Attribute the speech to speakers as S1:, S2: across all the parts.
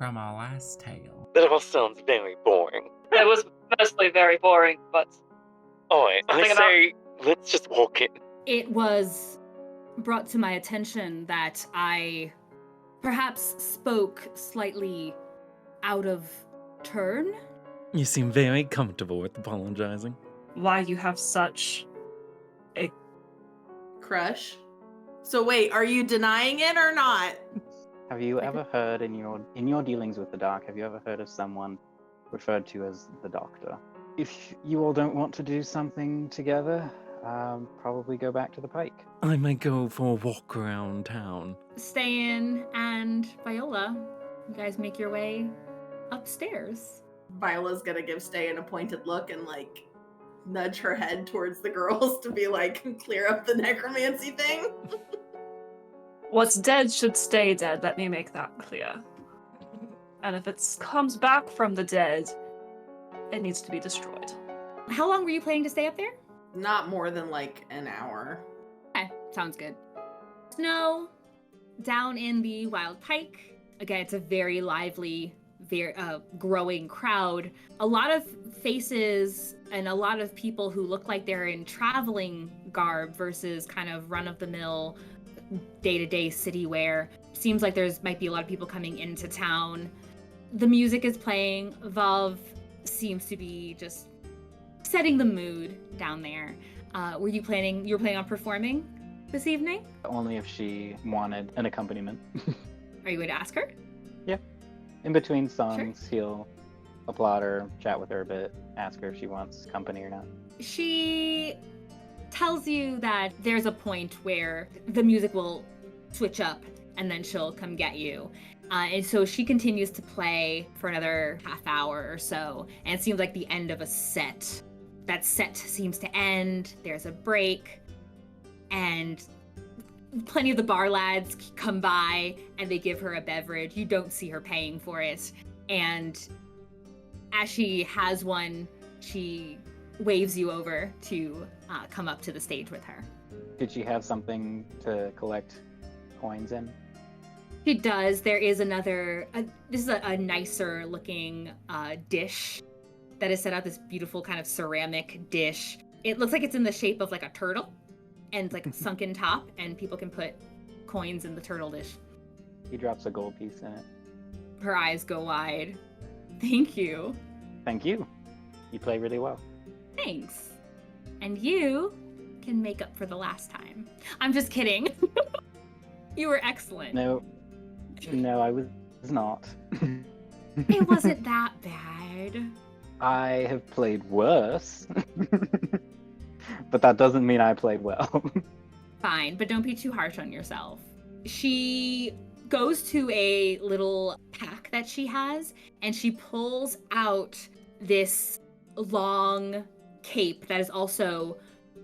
S1: from our last tale.
S2: That all sounds very boring.
S3: It was mostly very boring, but
S2: Alright, I say, let's just walk in.
S4: It was brought to my attention that I perhaps spoke slightly out of turn.
S1: You seem very comfortable with apologizing.
S3: why you have such a
S5: crush. So wait, are you denying it or not?
S6: Have you ever heard in your dealings with the dark, have you ever heard of someone referred to as the Doctor? If you all don't want to do something together, probably go back to the Pike.
S1: I might go for a walk around town.
S4: Ste'yn and Viola, you guys make your way upstairs.
S5: Viola's gonna give Ste'yn a pointed look and like nudge her head towards the girls to be like, clear up the necromancy thing.
S3: what's dead should stay dead, let me make that clear. And if it comes back from the dead, it needs to be destroyed.
S4: How long were you planning to stay up there?
S5: Not more than like an hour.
S4: Okay, sounds good. Snow down in the Wild Pike. Again, it's a very lively, very growing crowd. A lot of faces and a lot of people who look like they're in traveling garb versus kind of run-of-the-mill, day-to-day city wear. Seems like might be a lot of people coming into town. The music is playing. Valve seems to be just setting the mood down there. You were planning on performing this evening?
S6: Only if she wanted an accompaniment.
S4: Are you going to ask her?
S6: Yeah. In between songs, He'll applaud her, chat with her a bit, ask her if she wants company or not.
S4: She tells you that there's a point where the music will switch up and then she'll come get you. And so she continues to play for another half hour or so, and it seems like the end of a set. That set seems to end, there's a break, and plenty of the bar lads come by and they give her a beverage. You don't see her paying for it. And as she has one, she waves you over to come up to the stage with her.
S6: Did she have something to collect coins in?
S4: She does. There is another, this is a nicer looking dish that is set out, this beautiful kind of ceramic dish. It looks like it's in the shape of like a turtle and like a sunken top, and people can put coins in the turtle dish.
S6: He drops a gold piece in it.
S4: Her eyes go wide. Thank you.
S6: Thank you. You play really well.
S4: Thanks. And you can make up for the last time. I'm just kidding. You were excellent.
S6: No, I was not.
S4: It wasn't that bad.
S6: I have played worse. But that doesn't mean I played well.
S4: Fine, but don't be too harsh on yourself. She goes to a little pack that she has, and she pulls out this long cape that is also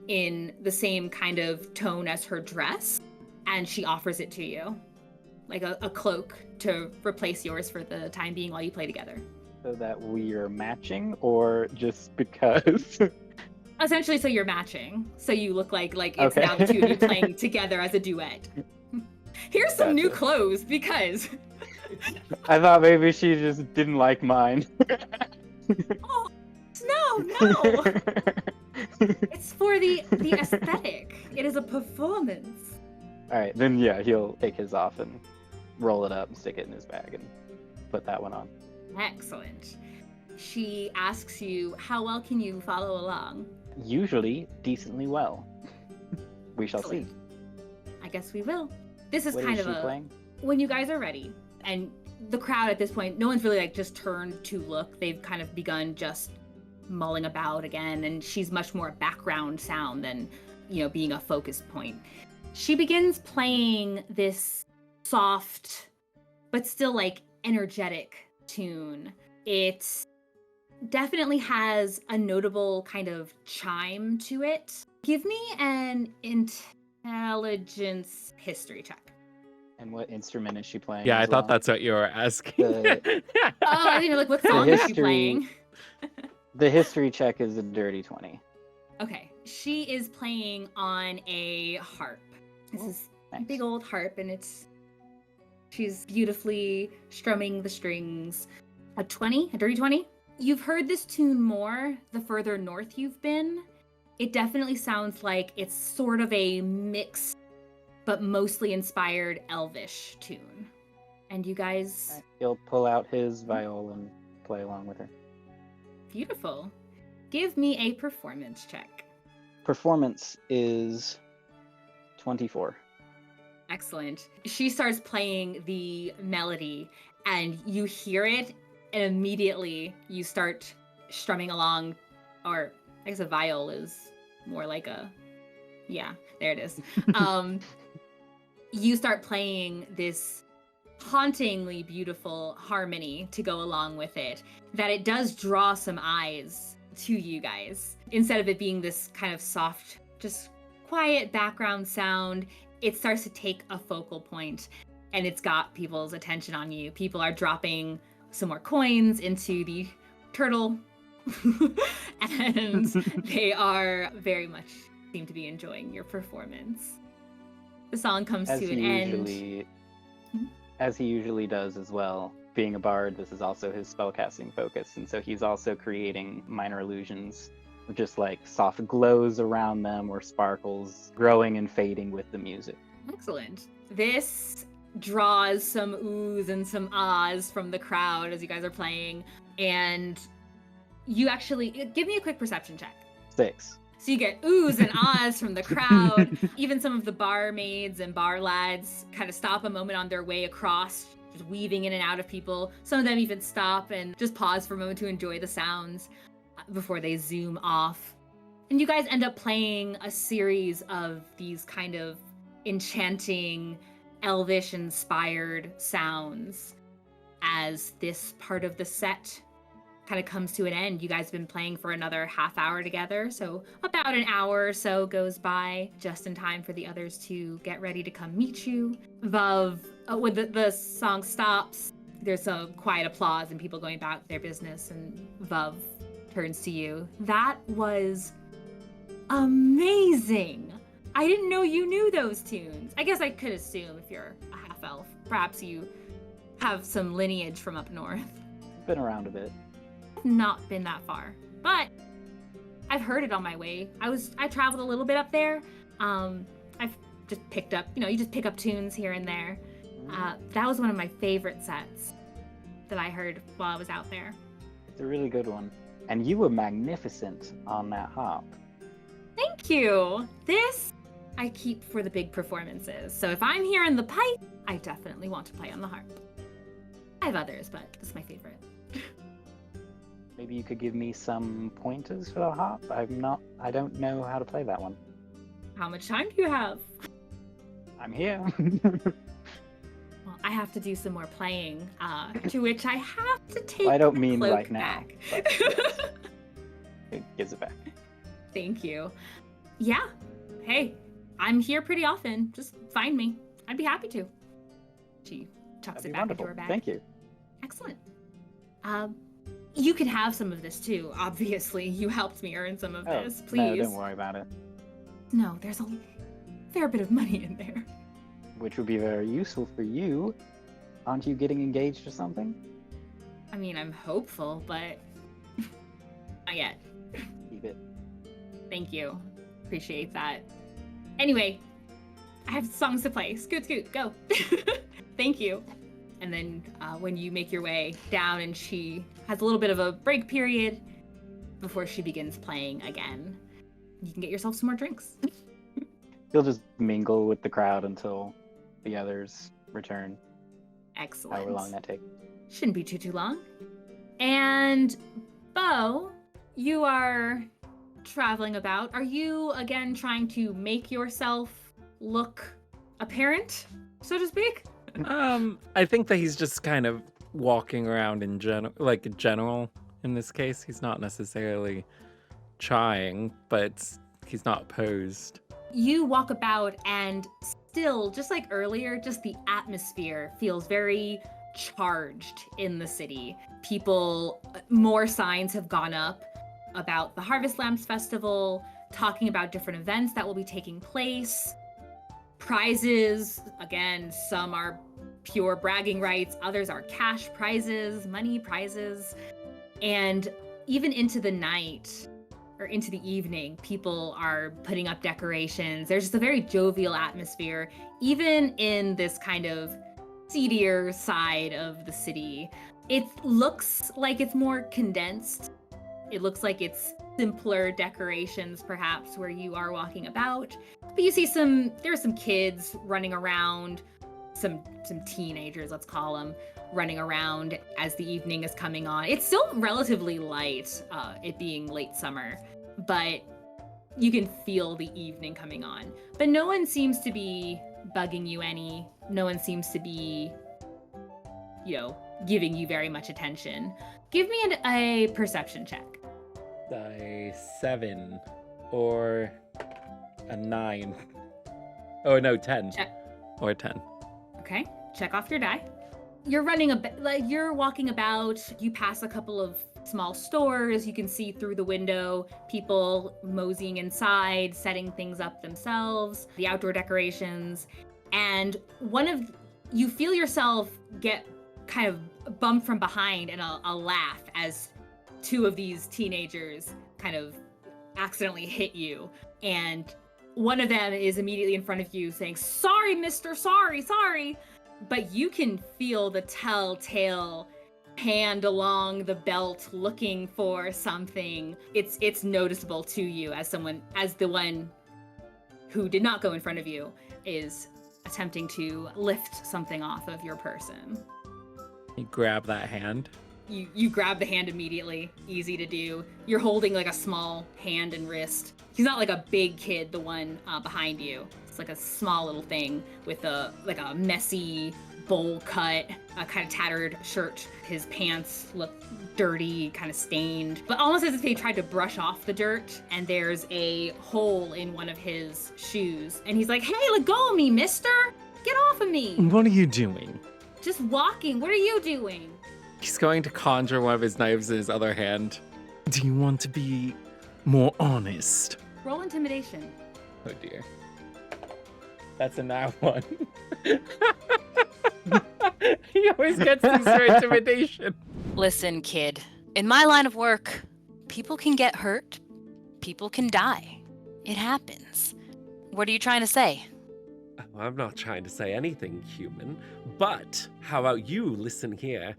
S4: in the same kind of tone as her dress, and she offers it to you. Like a cloak to replace yours for the time being while you play together.
S6: So that we are matching, or just because?
S4: Essentially, so you're matching. So you look like it's now the two of you playing together as a duet. Here's some new clothes, because...
S6: I thought maybe she just didn't like mine.
S4: Oh, no! It's for the aesthetic. It is a performance.
S6: Alright, then yeah, he'll take his off and roll it up and stick it in his bag and put that one on.
S4: Excellent. She asks you, how well can you follow along?
S6: Usually, decently well. We shall see.
S4: I guess we will. This is
S6: What
S4: kind
S6: is
S4: of
S6: she playing?
S4: When you guys are ready, and the crowd at this point, no one's really just turned to look. They've kind of begun just mulling about again, and she's much more background sound than, being a focus point. She begins playing this soft, but still energetic tune. It definitely has a notable kind of chime to it. Give me an intelligence history check.
S6: And what instrument is she playing?
S1: Yeah, I
S6: as
S1: thought
S6: well?
S1: that's what you were asking.
S4: I didn't know, what song is she playing?
S6: The history check is a dirty 20.
S4: Okay, she is playing on a harp. This is a
S6: Nice.
S4: big old harp, and it's She's beautifully strumming the strings. A 20, a dirty 20. You've heard this tune more the further north you've been. It definitely sounds like it's sort of a mixed, but mostly inspired Elvish tune. And you guys...
S6: He'll pull out his Viola and play along with her.
S4: Beautiful. Give me a performance check.
S6: Performance is 24.
S4: Excellent. She starts playing the melody, and you hear it, and immediately you start strumming along, or I guess a viol is more like a... Yeah, there it is. You start playing this hauntingly beautiful harmony to go along with it, that it does draw some eyes to you guys. Instead of it being this kind of soft, just quiet background sound, it starts to take a focal point, and it's got people's attention on you. People are dropping some more coins into the turtle, and they are very much seem to be enjoying your performance. The song comes to an end.
S6: As he usually does as well. Being a bard, this is also his spellcasting focus, and so he's also creating minor illusions, just like soft glows around them or sparkles growing and fading with the music.
S4: Excellent. This draws some oohs and some ahs from the crowd as you guys are playing, and you actually give me a quick perception check.
S6: 6.
S4: So you get oohs and ahs from the crowd. Even some of the barmaids and bar lads kind of stop a moment on their way across, just weaving in and out of people. Some of them even stop and just pause for a moment to enjoy the sounds before they zoom off. And you guys end up playing a series of these kind of enchanting, elvish-inspired sounds as this part of the set kind of comes to an end. You guys have been playing for another half hour together, so about an hour or so goes by, just in time for the others to get ready to come meet you. Vav, when the song stops, there's some quiet applause and people going about their business, and Vav turns to you. That was amazing! I didn't know you knew those tunes. I guess I could assume if you're a half-elf, perhaps you have some lineage from up north.
S6: Been around a bit.
S4: Not been that far, but I've heard it on my way. I traveled a little bit up there. I've just picked up, you just pick up tunes here and there. That was one of my favorite sets that I heard while I was out there.
S6: It's a really good one. And you were magnificent on that harp.
S4: Thank you. This I keep for the big performances. So if I'm here in the pipe, I definitely want to play on the harp. I have others, but this is my favorite.
S6: Maybe you could give me some pointers for the harp? I don't know how to play that one.
S4: How much time do you have?
S6: I'm here.
S4: Well, I have to do some more playing, to which I have to take
S6: I don't
S4: the
S6: mean
S4: cloak
S6: right now.
S4: back.
S6: But yes. It gives it back.
S4: Thank you. Yeah. Hey, I'm here pretty often. Just find me. I'd be happy to. She tucks
S6: That'd
S4: it
S6: be
S4: back
S6: wonderful.
S4: into her bag.
S6: Thank you.
S4: Excellent. You can have some of this too, obviously. You helped me earn some of this. Please.
S6: No, don't worry about it.
S4: No, there's a fair bit of money in there.
S6: Which would be very useful for you. Aren't you getting engaged or something?
S4: I mean, I'm hopeful, but not yet.
S6: Keep it.
S4: Thank you. Appreciate that. Anyway, I have songs to play. Scoot, scoot, go. Thank you. And then when you make your way down, and she has a little bit of a break period before she begins playing again, you can get yourself some more drinks.
S6: You'll just mingle with the crowd until the others return.
S4: Excellent.
S6: However long that takes.
S4: Shouldn't be too long. And Beau, you are traveling about. Are you again trying to make yourself look apparent, so to speak?
S1: I think that he's just kind of walking around in general in this case. He's not necessarily trying, but he's not opposed.
S4: You walk about, and still, just like earlier, just the atmosphere feels very charged in the city. More signs have gone up about the Harvest Lamps Festival, talking about different events that will be taking place. Prizes, again, some are pure bragging rights. Others are cash prizes, money prizes. And even into the night or into the evening, people are putting up decorations. There's just a very jovial atmosphere, even in this kind of seedier side of the city. It looks like it's more condensed. It looks like it's simpler decorations, perhaps, where you are walking about. But you see there's some kids running around, some teenagers, let's call them, running around as the evening is coming on. It's still relatively light, it being late summer, but you can feel the evening coming on. But no one seems to be bugging you any. No one seems to be, giving you very much attention. Give me a perception check.
S1: A 7 or a 9. Oh no, 10.
S4: Check.
S1: Or 10.
S4: Okay, check off your die. You're you're walking about, you pass a couple of small stores, you can see through the window people moseying inside, setting things up themselves, the outdoor decorations, and you feel yourself get kind of bumped from behind and a laugh as two of these teenagers kind of accidentally hit you, and one of them is immediately in front of you saying, "Sorry, mister, sorry," but you can feel the telltale hand along the belt looking for something. It's noticeable to you as the one who did not go in front of you is attempting to lift something off of your person.
S1: You grab that hand.
S4: You grab the hand immediately, easy to do. You're holding like a small hand and wrist. He's not like a big kid, the one behind you. It's like a small little thing with a messy bowl cut, a kind of tattered shirt. His pants look dirty, kind of stained, but almost as if they tried to brush off the dirt, and there's a hole in one of his shoes. And he's like, "Hey, let go of me, mister! Get off of me!"
S1: What are you doing?
S4: Just walking. What are you doing?
S1: He's going to conjure one of his knives in his other hand. Do you want to be more honest?
S4: Roll intimidation.
S1: Oh dear. That's a now one. He always gets these for intimidation.
S7: Listen, kid. In my line of work, people can get hurt. People can die. It happens. What are you trying to say?
S8: I'm not trying to say anything, human. But how about you listen here?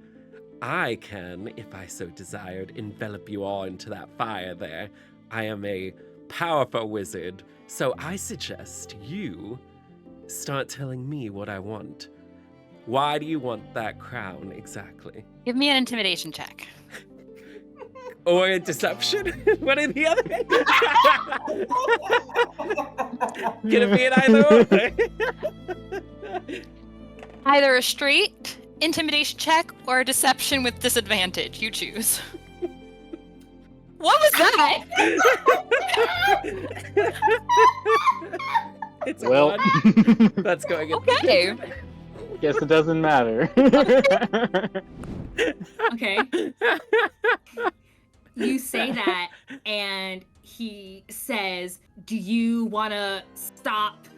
S8: I can, if I so desired, envelop you all into that fire there. I am a powerful wizard, so I suggest you start telling me what I want. Why do you want that crown exactly?
S7: Give me an intimidation check.
S8: Or a deception? One or the other? Can it be an either or?
S7: Either a straight intimidation check or a deception with disadvantage. You choose. What was that?
S8: It's a
S6: Well.
S8: one. That's going in.
S7: Okay.
S6: Guess it doesn't matter.
S4: Okay. You say that, and he says, "Do you want to stop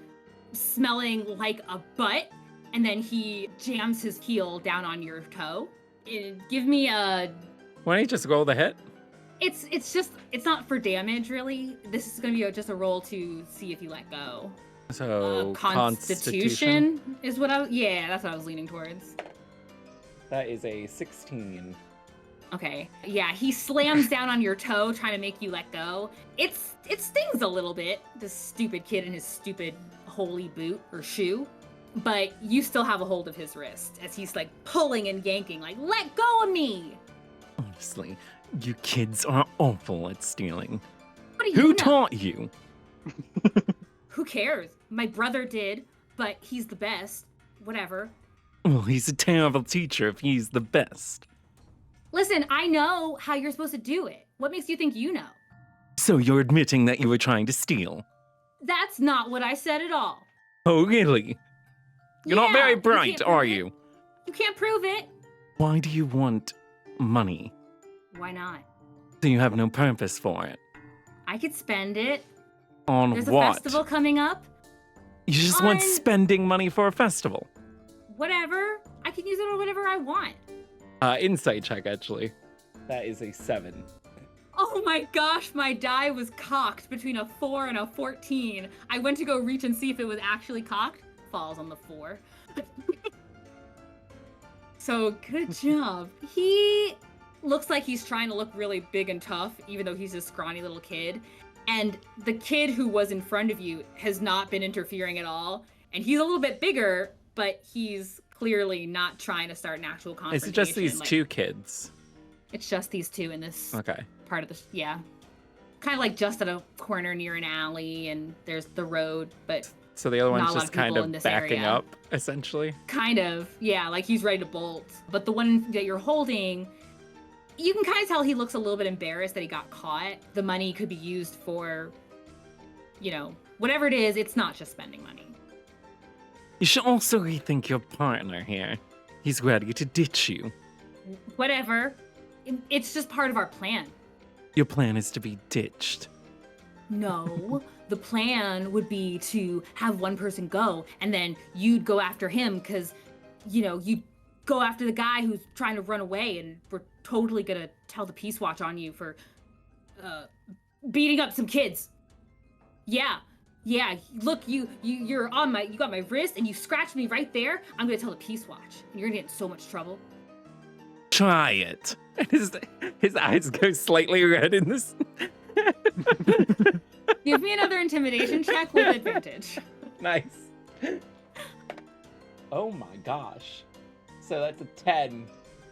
S4: smelling like a butt?" And then he jams his heel down on your toe. Give me a...
S1: Why don't you just roll the hit?
S4: It's not for damage, really. This is going to be just a roll to see if you let go.
S1: So,
S4: Constitution is what that's what I was leaning towards.
S1: That is a 16.
S4: Okay. Yeah, he slams down on your toe, trying to make you let go. It stings a little bit, this stupid kid in his stupid holy boot or shoe. But you still have a hold of his wrist as he's like pulling and yanking, like, "Let go of me!"
S1: Honestly, you kids are awful at stealing.
S4: What do you
S1: Who
S4: know?
S1: taught you?
S4: Who cares? My brother did, but he's the best. Whatever.
S1: Well, he's a terrible teacher if he's the best.
S4: Listen, I know how you're supposed to do it. What makes you think you know?
S1: So you're admitting that you were trying to steal?
S4: That's not what I said at all.
S1: Oh, really? You're not
S4: Yeah,
S1: very
S4: you
S1: bright,
S4: can't
S1: are
S4: prove it.
S1: you?
S4: You can't prove it.
S1: Why do you want money?
S4: Why not?
S1: So you have no purpose for it?
S4: I could spend it.
S1: On
S4: There's
S1: what?
S4: a festival coming up.
S1: You just want
S4: on-
S1: spending money for a festival?
S4: whatever. I can use it on whatever I want.
S1: Insight check, actually. That is a 7.
S4: Oh my gosh, my die was cocked between a 4 and a 14. I went to go reach and see if it was actually cocked. Falls on the 4. So, good job. He looks like he's trying to look really big and tough, even though he's a scrawny little kid. And the kid who was in front of you has not been interfering at all. And he's a little bit bigger, but he's clearly not trying to start an actual confrontation.
S1: Is it just these 2 kids?
S4: It's just these 2 in this
S1: Okay.
S4: part of the, yeah. Kind of like just at a corner near an alley, and there's the road, but
S1: So the other
S4: not a
S1: one's
S4: lot
S1: just
S4: of people
S1: kind
S4: in
S1: of
S4: this
S1: backing
S4: area.
S1: up, essentially.
S4: kind of, yeah, like he's ready to bolt. But the one that you're holding, you can kind of tell he looks a little bit embarrassed that he got caught. The money could be used for, you know, whatever it is, it's not just spending money.
S1: You should also rethink your partner here. He's ready to ditch you.
S4: Whatever. It's just part of our plan.
S1: Your plan is to be ditched.
S4: No, the plan would be to have one person go, and then you'd go after him, because, you know, you'd go after the guy who's trying to run away, and we're totally gonna tell the Peace Watch on you for beating up some kids. Yeah, look, you're on you got my wrist, and you scratched me right there. I'm gonna tell the Peace Watch, and you're gonna get in so much trouble.
S1: Try it. His eyes go slightly red in this.
S4: Give me another intimidation check with advantage.
S1: Nice. Oh my gosh. So that's a 10.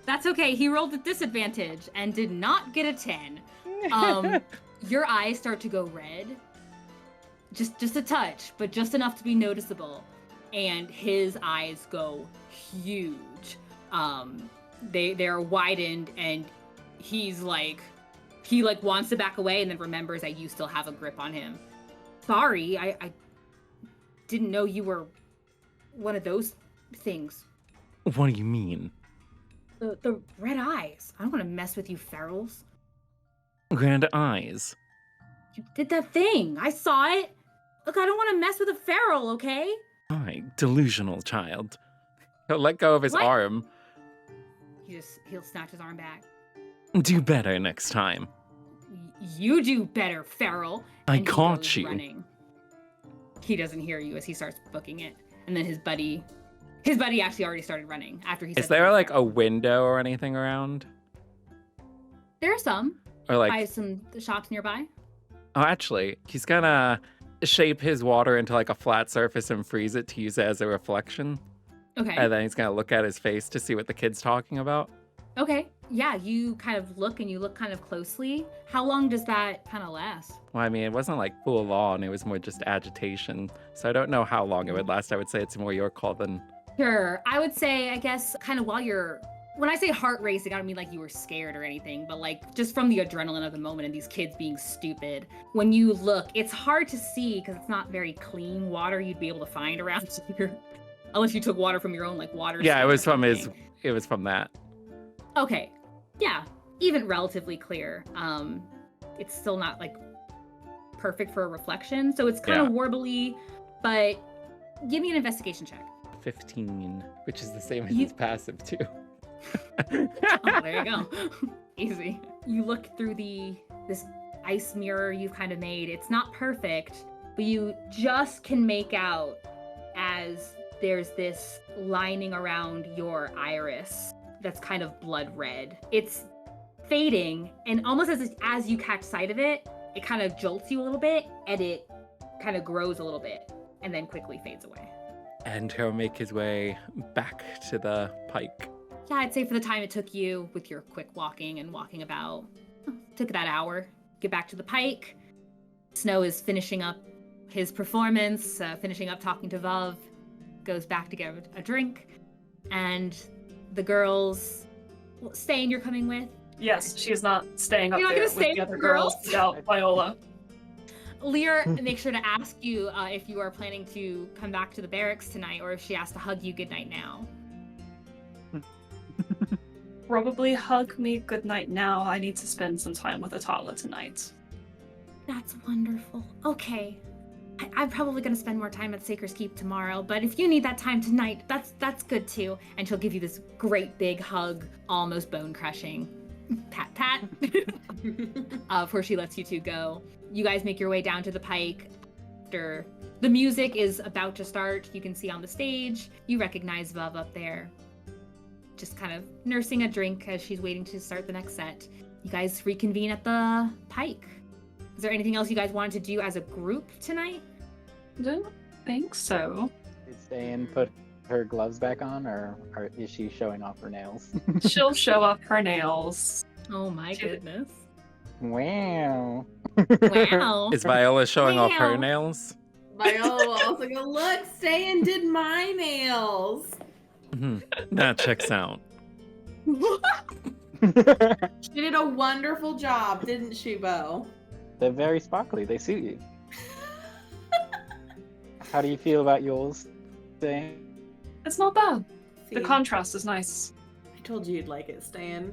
S4: That's okay. He rolled at disadvantage and did not get a 10. Your eyes start to go red. Just a touch, but just enough to be noticeable. And his eyes go huge. They're widened, and he wants to back away, and then remembers that you still have a grip on him. Sorry, I didn't know you were one of those things.
S1: What do you mean?
S4: The red eyes. I don't want to mess with you ferals.
S1: Red eyes.
S4: You did that thing. I saw it. Look, I don't want to mess with a feral, okay?
S1: Aye, delusional child. He'll let go of his
S4: What?
S1: arm.
S4: He'll snatch his arm back.
S1: Do better next time.
S4: You do better, feral.
S1: I
S4: And he
S1: caught
S4: goes
S1: you.
S4: running. He doesn't hear you as he starts booking it. And then his buddy actually already started running after he said
S1: Is there
S4: the
S1: like a
S4: feral.
S1: window or anything around?
S4: There are some.
S1: Or like
S4: By some shops nearby.
S1: Oh, actually, he's gonna shape his water into like a flat surface and freeze it to use it as a reflection.
S4: Okay.
S1: And then he's gonna look at his face to see what the kid's talking about.
S4: Okay. Yeah, you kind of look, and you look kind of closely. How long does that kind of last?
S1: Well, I mean, it wasn't like full on, it was more just agitation. So I don't know how long it would last. I would say it's more your call than.
S4: Sure. I would say, I guess, kind of when I say heart racing, I don't mean like you were scared or anything, but like just from the adrenaline of the moment and these kids being stupid. When you look, it's hard to see because it's not very clean water you'd be able to find around here. Unless you took water from your own like water.
S1: Yeah, it
S4: sink
S1: was
S4: or
S1: from his.
S4: something.
S1: It was from that.
S4: Okay. Yeah. Even relatively clear. It's still not like perfect for a reflection, so it's kind of warbly, but give me an investigation check.
S1: 15, which is the same as
S4: You-
S1: his passive too.
S4: Oh, there you go. Easy. You look through this ice mirror you've kind of made. It's not perfect, but you just can make out as there's this lining around your iris that's kind of blood red. It's fading, and almost as you catch sight of it, it kind of jolts you a little bit, and it kind of grows a little bit, and then quickly fades away.
S1: And he'll make his way back to the pike.
S4: Yeah, I'd say for the time it took you with your quick walking and walking about, took that hour. Get back to the pike. Snow is finishing up his performance, finishing up talking to Vav, goes back to get a drink, and the girls, Ste'yn, you're coming with?
S3: Yes, she is not staying up
S4: You're not
S3: there
S4: gonna
S3: with
S4: stay
S3: the
S4: with
S3: other
S4: the
S3: girls
S4: girls?
S3: without Viola.
S4: Lear makes sure to ask you if you are planning to come back to the barracks tonight, or if she has to hug you goodnight now.
S3: Probably hug me goodnight now. I need to spend some time with Atala tonight.
S4: That's wonderful. Okay. I'm probably gonna spend more time at Sacred's Keep tomorrow, but if you need that time tonight, that's good too. And she'll give you this great big hug, almost bone crushing. Pat pat. Before she lets you two go. You guys make your way down to the pike. After the music is about to start, you can see on the stage, you recognize Vav up there. Just kind of nursing a drink as she's waiting to start the next set. You guys reconvene at the pike. Is there anything else you guys wanted to do as a group tonight?
S3: Don't think so.
S6: Did Ste'yn put her gloves back on, or is she showing off her nails?
S3: She'll show off her nails.
S4: Oh my
S3: She-
S4: goodness.
S6: Wow.
S4: Wow.
S1: Is Viola showing off her
S4: Meow.
S1: nails?
S5: Viola will also go, look, Ste'yn did my nails.
S1: That checks out.
S5: She did a wonderful job, didn't she, Beau?
S6: They're very sparkly. They suit you. How do you feel about yours, Ste'yn?
S3: It's not bad.
S5: See,
S3: The contrast is nice.
S5: I told you you'd like it, Ste'yn.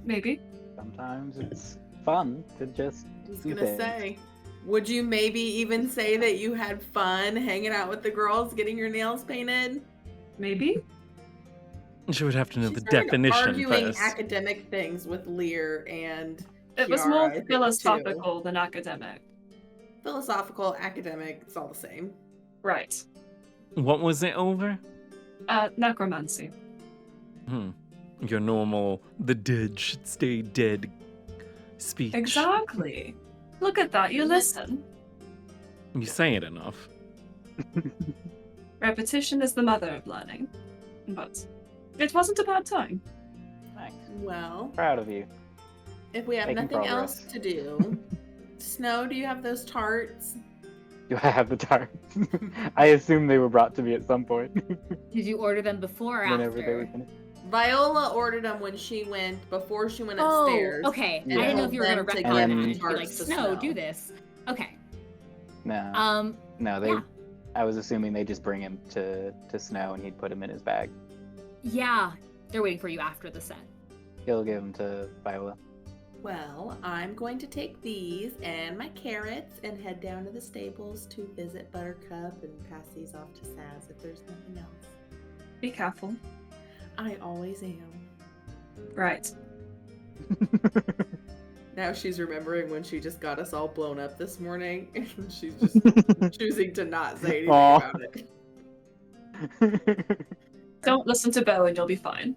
S3: Maybe.
S6: Sometimes it's fun to just
S5: I was
S6: do
S5: gonna
S6: things.
S5: say, would you maybe even say that you had fun hanging out with the girls, getting your nails painted?
S3: Maybe.
S1: She would have to know
S5: She
S1: the
S5: started
S1: definition
S5: arguing
S1: first.
S5: academic things with Lear and
S3: It was
S5: Kiara, I
S3: more
S5: think, too.
S3: philosophical than academic.
S5: Philosophical, academic, it's all the same.
S3: Right.
S1: What was it over?
S3: Necromancy.
S1: Your normal, the dead should stay dead speech.
S3: Exactly. Look at that. You listen.
S1: You say it enough.
S3: Repetition is the mother of learning. But it wasn't a bad time.
S6: Thanks.
S5: Well,
S6: Proud of you.
S5: if we have
S6: Making
S5: nothing else
S6: progress.
S5: to do, Snow, do you have those tarts?
S6: Do I have the tarts? I assume they were brought to me at some point.
S4: Did you order them before or
S6: Whenever they were
S4: after?
S6: finished.
S5: Viola ordered them when she went, before she went
S4: Oh,
S5: upstairs.
S4: okay.
S6: Yeah.
S4: I didn't know if you were gonna
S5: Them to
S4: retcon
S6: give
S4: that
S6: the
S4: and be like,
S5: tarts to
S4: Snow,
S5: Snow.
S4: do this. Okay.
S6: No. No, they.
S4: yeah.
S6: I was assuming they just bring him to Snow and he'd put him in his bag.
S4: Yeah, they're waiting for you after the set.
S6: He'll give him to Viola.
S5: Well, I'm going to take these and my carrots and head down to the stables to visit Buttercup and pass these off to Saz if there's nothing else.
S3: Be careful.
S5: I always am.
S3: Right.
S5: Now she's remembering when she just got us all blown up this morning, and she's just choosing to not say anything
S6: Aw.
S5: about it.
S3: Don't listen to Beau and you'll be fine.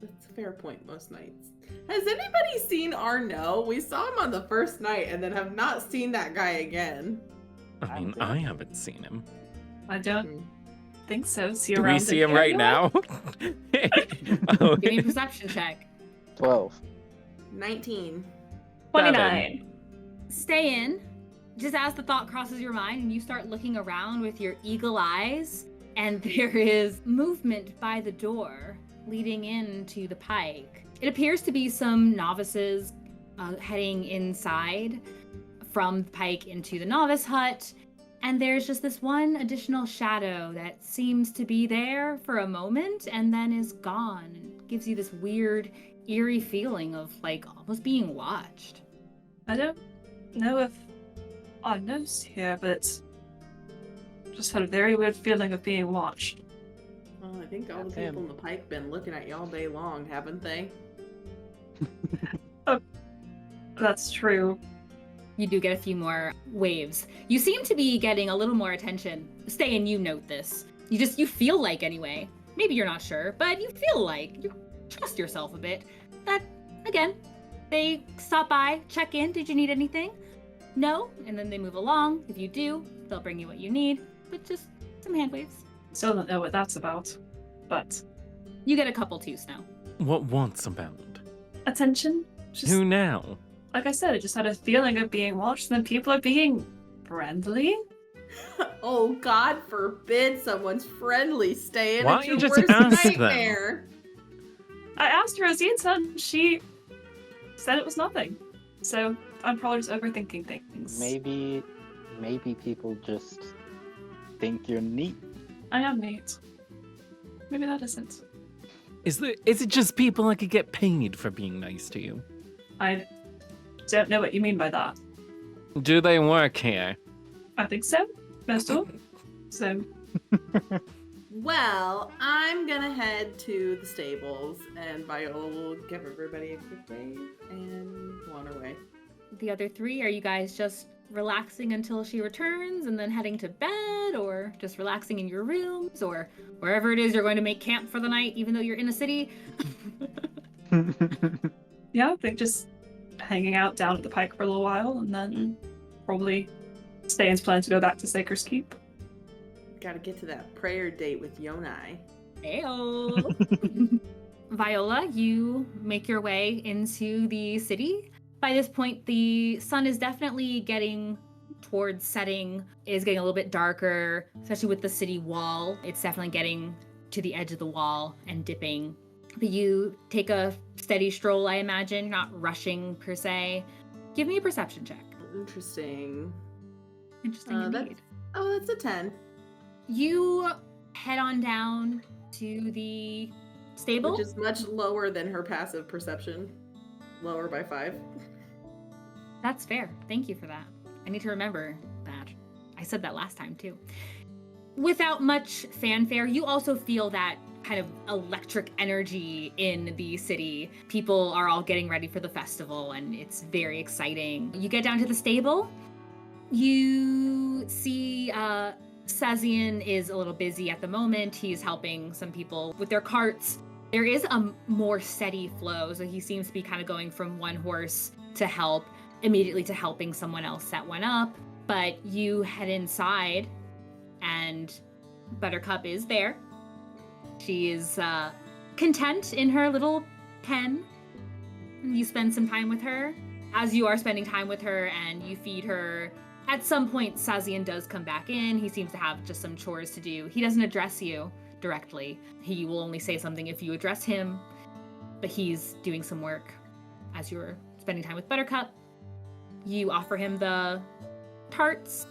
S5: That's a fair point most nights. Has anybody seen Arno? We saw him on the first night and then have not seen that guy again.
S1: I mean, I haven't seen him.
S3: I don't
S5: Hmm.
S3: think so. See
S1: Do we
S3: around
S1: see
S3: the
S1: him right
S3: area?
S1: now? Oh,
S4: Give me a perception check.
S6: 12.
S5: 19.
S3: 29.
S4: Ste'yn, just as the thought crosses your mind and you start looking around with your eagle eyes, and there is movement by the door leading into the pike. It appears to be some novices heading inside from the pike into the novice hut, and there's just this one additional shadow that seems to be there for a moment and then is gone. It gives you this weird, eerie feeling of like almost being watched.
S3: I don't know if Arno's here, but just had a very weird feeling of being watched.
S5: Well, I think all the
S6: That's
S5: people
S6: him.
S5: in the pike been looking at you all day long, haven't they?
S3: That's true.
S4: You do get a few more waves. You seem to be getting a little more attention. Ste'yn, you note this. You feel like anyway. Maybe you're not sure, but you feel like you trust yourself a bit. That again, they stop by, check in. Did you need anything? No, and then they move along. If you do, they'll bring you what you need. But just some hand waves.
S3: Still don't know what that's about. But
S4: You get a couple too, Snow.
S1: what's about?
S3: attention. Just
S1: Who now?
S3: like I said, I just had a feeling of being watched, and then people are being friendly.
S5: Oh, God forbid someone's friendly, Ste'yn.
S1: Why
S5: It's
S1: don't
S5: your
S1: you just
S5: worst
S1: ask them?
S5: nightmare.
S3: I asked Rosita, and she said it was nothing. So I'm probably just overthinking things.
S6: Maybe people just think you're neat.
S3: I am neat. Maybe that isn't.
S1: Is it just people that could get paid for being nice to you?
S3: I don't know what you mean by that.
S1: Do they work here?
S3: I think so. Best of. So,
S5: Well, I'm gonna head to the stables, and Viola will give everybody a quick wave and go on her way.
S4: The other three, are you guys just relaxing until she returns and then heading to bed, or just relaxing in your rooms, or wherever it is you're going to make camp for the night, even though you're in a city?
S3: yeah, I think just hanging out down at the pike for a little while, and then probably Ste'yn's plan to go back to Saker's Keep.
S5: Gotta get to that prayer date with Yonai.
S4: Heyo. Viola, you make your way into the city. By this point, the sun is definitely getting towards setting. It is getting a little bit darker, especially with the city wall. It's definitely getting to the edge of the wall and dipping. But you take a steady stroll, I imagine, not rushing per se. Give me a perception check.
S5: Interesting.
S4: Interesting indeed.
S5: That's a 10.
S4: You head on down to the stable.
S5: Which is much lower than her passive perception. Lower by 5.
S4: That's fair. Thank you for that. I need to remember that. I said that last time too. Without much fanfare, you also feel that kind of electric energy in the city. People are all getting ready for the festival and it's very exciting. You get down to the stable. You see Ste'yn is a little busy at the moment. He's helping some people with their carts. There is a more steady flow, so he seems to be kind of going from one horse to help, immediately to helping someone else set one up. But you head inside, and Buttercup is there. She is content in her little pen. You spend some time with her. As you are spending time with her and you feed her, at some point, Ste'yn does come back in. He seems to have just some chores to do. He doesn't address you directly. He will only say something if you address him, but he's doing some work. As you're spending time with Buttercup, you offer him the tarts.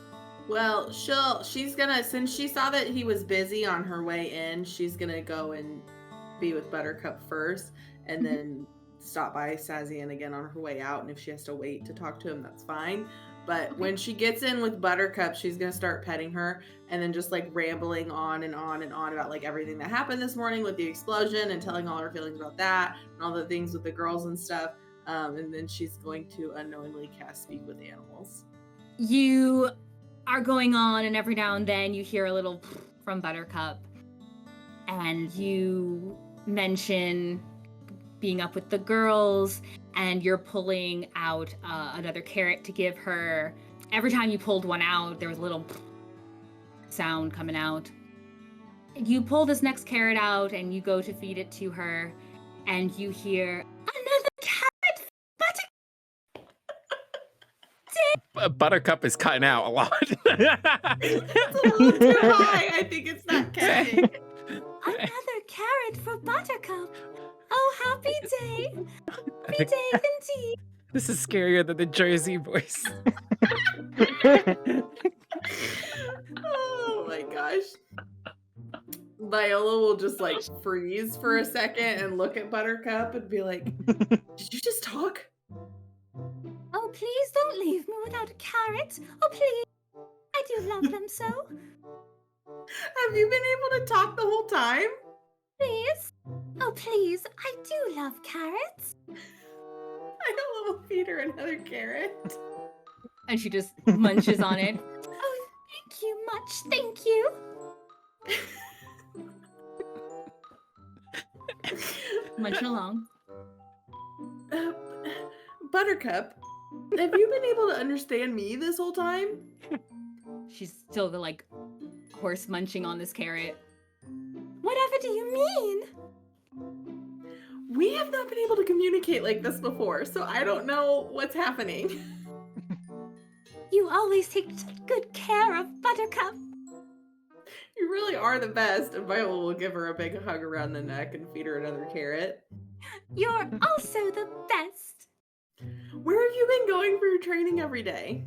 S5: Well, she's gonna, since she saw that he was busy on her way in, she's gonna go and be with Buttercup first, and then stop by Ste'yn again on her way out, and if she has to wait to talk to him, that's fine. But when she gets in with Buttercup, she's going to start petting her and then just like rambling on and on and on about like everything that happened this morning with the explosion and telling all her feelings about that and all the things with the girls and stuff. And then she's going to unknowingly cast Speak with Animals.
S4: You are going on, and every now and then you hear a little from Buttercup, and you mention being up with the girls, and you're pulling out another carrot to give her. Every time you pulled one out, there was a little sound coming out. You pull this next carrot out, and you go to feed it to her, and you hear, another carrot,
S1: Buttercup is cutting out a lot.
S5: It's a little too high. I think it's not catching.
S4: Another carrot for Buttercup. Oh, happy day. Happy day indeed.
S1: This is scarier than the Jersey voice.
S5: Oh my gosh. Viola will just like freeze for a second and look at Buttercup and be like, did you just talk?
S4: Oh, please don't leave me without a carrot. Oh, please. I do love them so.
S5: Have you been able to talk the whole time?
S4: Please. Oh, please. I do love carrots.
S5: I will feed her another carrot.
S4: And she just munches on it. Oh, thank you much. Thank you. Munching along.
S5: Buttercup, have you been able to understand me this whole time?
S4: She's still like horse munching on this carrot. Whatever do you mean?
S5: We have not been able to communicate like this before, so I don't know what's happening.
S4: You always take such good care of Buttercup.
S5: You really are the best. And Viola will give her a big hug around the neck and feed her another carrot.
S4: You're also the best.
S5: Where have you been going for your training every day?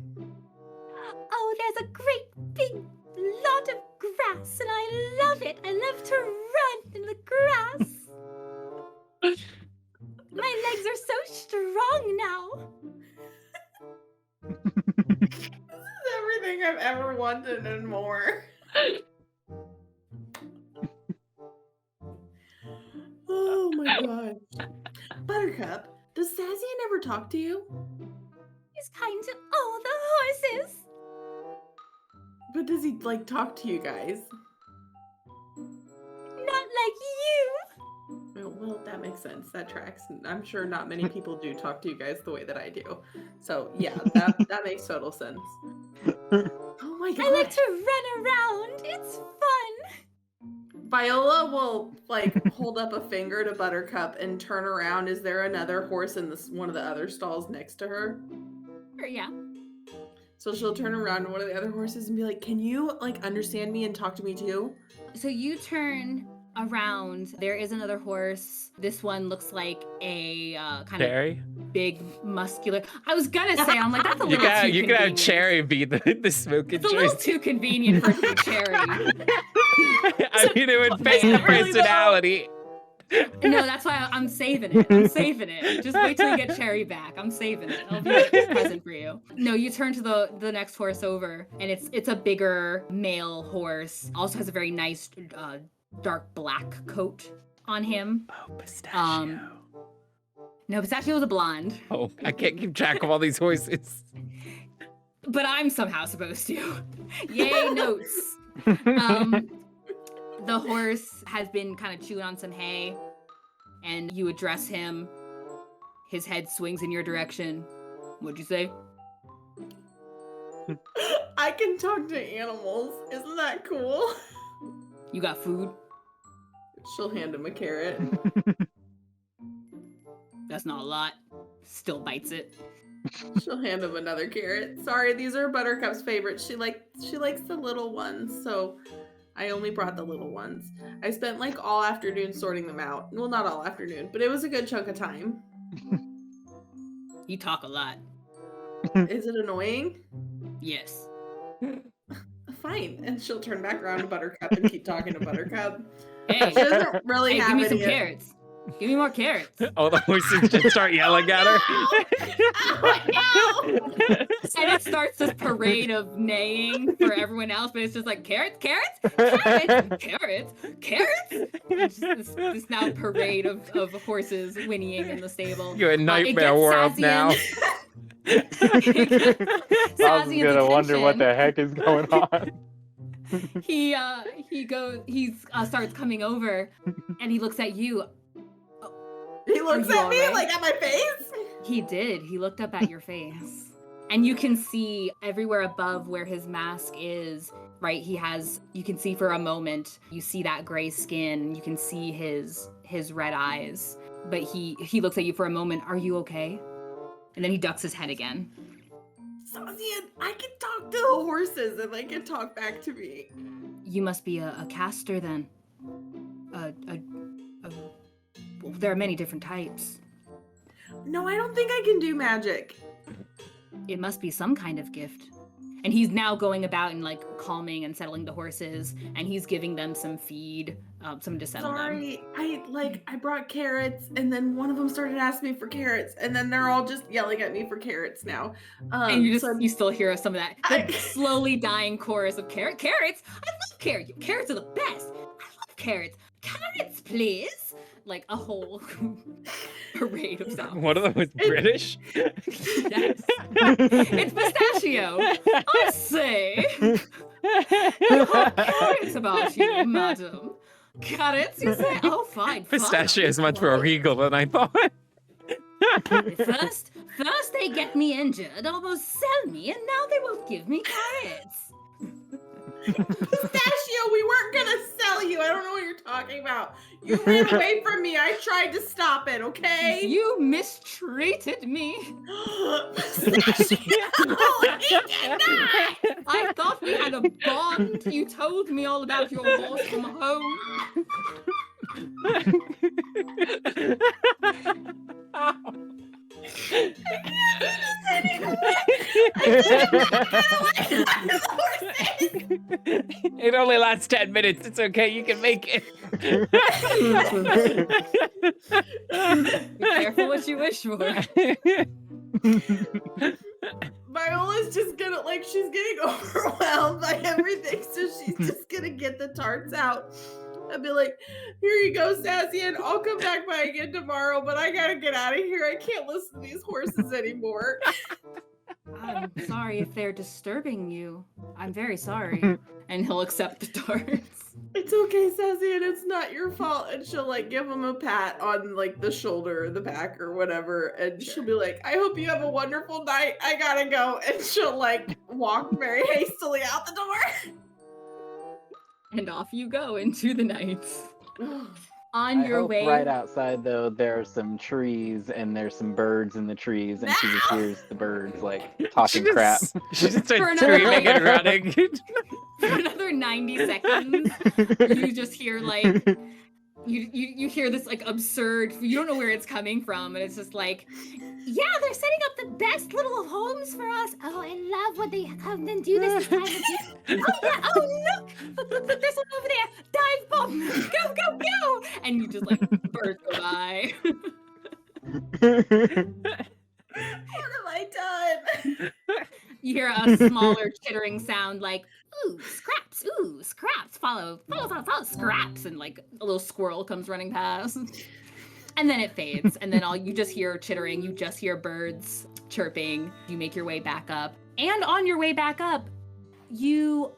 S4: Oh, there's a great big lot of grass, and I love it. I love to run in the grass. My legs are so strong now.
S5: This is everything I've ever wanted and more. Oh my gosh. Buttercup, does Sazian ever talk to you?
S4: He's kind to all the horses.
S5: But does he like talk to you guys?
S4: Not like you.
S5: Oh, well, that makes sense. That tracks. I'm sure not many people do talk to you guys the way that I do. So yeah, that makes total sense. Oh my god.
S4: I like to run around. It's fun.
S5: Viola will like hold up a finger to Buttercup and turn around. Is there another horse in this one of the other stalls next to her?
S4: Yeah.
S5: So she'll turn around to one of the other horses and be like, "Can you like understand me and talk to me too?"
S4: So you turn around. There is another horse. This one looks like a kind
S1: Cherry?
S4: of big, muscular. I was gonna say, I'm like, that's a little too
S1: You can have
S4: convenient.
S1: Cherry be the smoking
S4: It's a little
S1: choice.
S4: too convenient for it to be Cherry.
S1: I mean, it would fit the
S5: Really, though?
S1: personality.
S4: No, that's why I'm saving it. I'm saving it. Just wait till you get Cherry back. I'm saving it. I'll be a present for you. No, you turn to the next horse over, and it's a bigger male horse. Also has a very nice dark black coat on him.
S1: Oh, pistachio.
S4: No, Pistachio's a blonde,
S1: Oh, I can't keep track of all these horses.
S4: but I'm somehow supposed to. Yay, notes. The horse has been kind of chewing on some hay, and you address him. His head swings in your direction. What'd you say?
S5: I can talk to animals. Isn't that cool?
S4: You got food?
S5: She'll hand him a carrot.
S4: That's not a lot. Still bites it.
S5: She'll hand him another carrot. Sorry, these are Buttercup's favorites. She likes the little ones, so I only brought the little ones. I spent like all afternoon sorting them out. Well, not all afternoon, but it was a good chunk of time.
S4: You talk a lot.
S5: Is it annoying?
S4: Yes.
S5: Fine. And she'll turn back around to Buttercup and keep talking to Buttercup.
S4: Hey,
S5: She doesn't really
S4: hey,
S5: have
S4: give me some
S5: any-
S4: carrots. Give me more carrots.
S1: All the horses just start yelling at her.
S5: Ow, no!
S4: And it starts this parade of neighing for everyone else, but it's just like carrots, carrots, carrots, carrots, carrots. It's just this now parade of horses whinnying in the stable.
S1: You're in
S4: It
S1: nightmare
S4: gets
S1: world now.
S6: Bob's
S4: Sazian's
S6: gonna wonder what
S4: attention.
S6: the heck is going on.
S4: He starts coming over, and he looks at you.
S5: He looks
S4: Are you
S5: at me
S4: alright?
S5: like at my face.
S4: He did. He looked up at your face. And you can see everywhere above where his mask is, right? You can see for a moment, you see that gray skin, you can see his red eyes. But he looks at you for a moment. Are you okay? And then he ducks his head again.
S5: Sazian, I can talk to the horses and they can talk back to me.
S4: You must be a caster then. Well, there are many different types.
S5: No, I don't think I can do magic.
S4: It must be some kind of gift. And he's now going about and like calming and settling the horses, and he's giving them some feed, some to settle them.
S5: Sorry, I brought carrots, and then one of them started asking me for carrots, and then they're all just yelling at me for carrots now.
S4: And you
S5: so-
S4: you still hear some of that
S5: I-
S4: slowly dying chorus of carrots. I love carrots. Carrots are the best. I love carrots. Carrots, please. Like a whole parade of sounds.
S1: One of them was British.
S4: Yes. It's pistachio. I say. You have carrots about you, madam. Carrots, you say? Oh, fine.
S1: Pistachio is much
S4: fine.
S1: more regal than I thought.
S4: First they get me injured, almost sell me, and now they won't give me carrots.
S5: Pistachio, we weren't gonna sell you. I don't know what you're talking about. You ran away from me. I tried to stop it, okay?
S4: You mistreated me.
S5: Pistachio! He did not!
S4: I thought we had a bond. You told me all about your horse from home.
S1: It only lasts 10 minutes. It's okay. You can make it.
S4: Be careful what you wish for.
S5: Viola's just gonna, like, she's getting overwhelmed by everything, so she's just gonna get the tarts out and be like, here you go, Sassy, and I'll come back by again tomorrow, but I gotta get out of here. I can't listen to these horses anymore.
S4: I'm sorry if they're disturbing you. I'm very sorry. And he'll accept the tarts.
S5: It's okay, Sassy, and it's not your fault. And she'll, like, give him a pat on, like, the shoulder or the back or whatever. And she'll be like, I hope you have a wonderful night. I gotta go. And she'll, like, walk very hastily out the door.
S4: And off you go into the night. On
S6: I
S4: your
S6: hope
S4: way.
S6: right outside, though, there are some trees and there's some birds in the trees, and she just hears the birds, like, talking crap.
S1: She just
S4: For
S1: starts
S4: another
S1: screaming and running.
S4: For another 90 seconds, you just hear, like, you hear this, like, absurd, you don't know where it's coming from, and it's just like, yeah, they're setting up the best little homes for us. Oh, I love when they come and do this time of year. Oh, yeah, oh, look, there's one over there. Dive bomb, go, go, go. And you just, like, birds go by.
S5: What have I done?
S4: You hear a smaller chittering sound like, ooh, scraps, follow, scraps, and like a little squirrel comes running past. And then it fades, and then you just hear chittering, you just hear birds chirping. You make your way back up. And on your way back up, you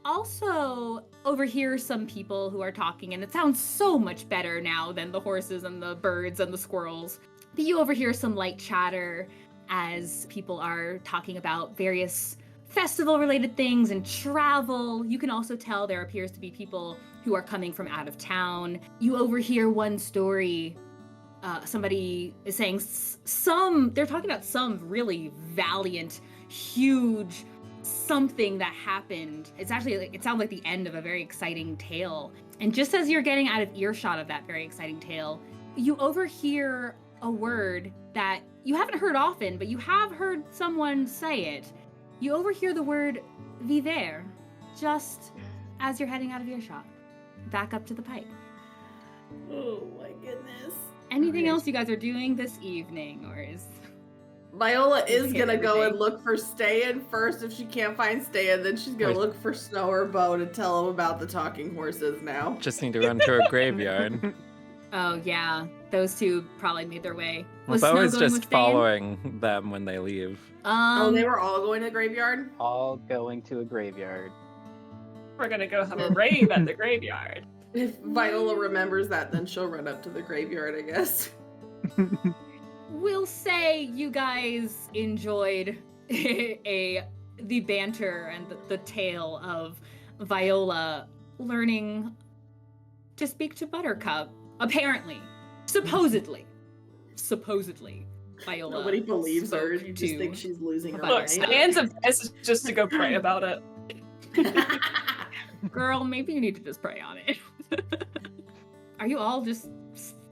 S4: also overhear some people who are talking, and it sounds so much better now than the horses and the birds and the squirrels. But you overhear some light chatter as people are talking about various festival-related things and travel. You can also tell there appears to be people who are coming from out of town. You overhear one story. Somebody is saying they're talking about some really valiant, huge something that happened. It's actually, it sounds like the end of a very exciting tale. And just as you're getting out of earshot of that very exciting tale, you overhear a word that you haven't heard often, but you have heard someone say it. You overhear the word viver just as you're heading out of earshot, back up to the pipe.
S5: Oh my goodness.
S4: Anything else you guys are doing this evening, or is...
S5: Viola is
S4: Okay,
S5: gonna go
S4: everything.
S5: and look for Ste'yn first. If she can't find Ste'yn, then she's gonna
S1: Wait.
S5: look for Snow or Beau to tell him about the talking horses now.
S1: Just need to run to a graveyard.
S4: Oh, yeah. Those two probably made their way.
S1: Well,
S4: Was
S1: Beau
S4: Snow
S1: is
S4: going
S1: just
S4: with Ste'yn?
S1: following them when they leave.
S5: Oh, they were all going to the graveyard?
S6: All going to a graveyard.
S3: We're gonna go have a rave at the graveyard.
S5: If Viola remembers that, then she'll run up to the graveyard, I guess.
S4: We'll say you guys enjoyed the banter and the tale of Viola learning to speak to Buttercup. Apparently. Supposedly, Viola.
S5: Nobody believes her.
S4: spoke
S5: You just
S4: to
S5: think she's losing her
S3: Look,
S5: mind.
S3: Ste'yn's advice is just to go pray about it.
S4: Girl, maybe you need to just pray on it. Are you all just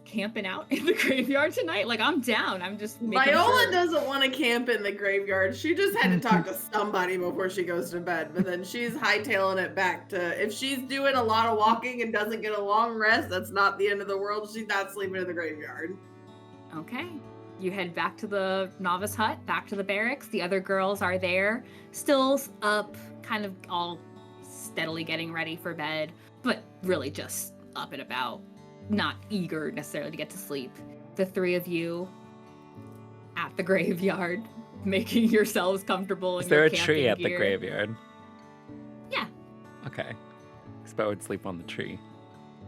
S4: camping out in the graveyard tonight? Like, I'm down. I'm just making
S5: Viola
S4: sure.
S5: doesn't want to camp in the graveyard. She just had to talk to somebody before she goes to bed. But then she's hightailing it back to, if she's doing a lot of walking and doesn't get a long rest, that's not the end of the world. She's not sleeping in the graveyard.
S4: Okay. You head back to the novice hut, back to the barracks. The other girls are there, still up, kind of all steadily getting ready for bed, but really just up and about, not eager necessarily to get to sleep. The three of you at the graveyard, making yourselves comfortable in
S1: Is there
S4: your
S1: a tree
S4: camping
S1: at the
S4: gear.
S1: graveyard?
S4: Yeah.
S1: Okay. Beau would sleep on the tree.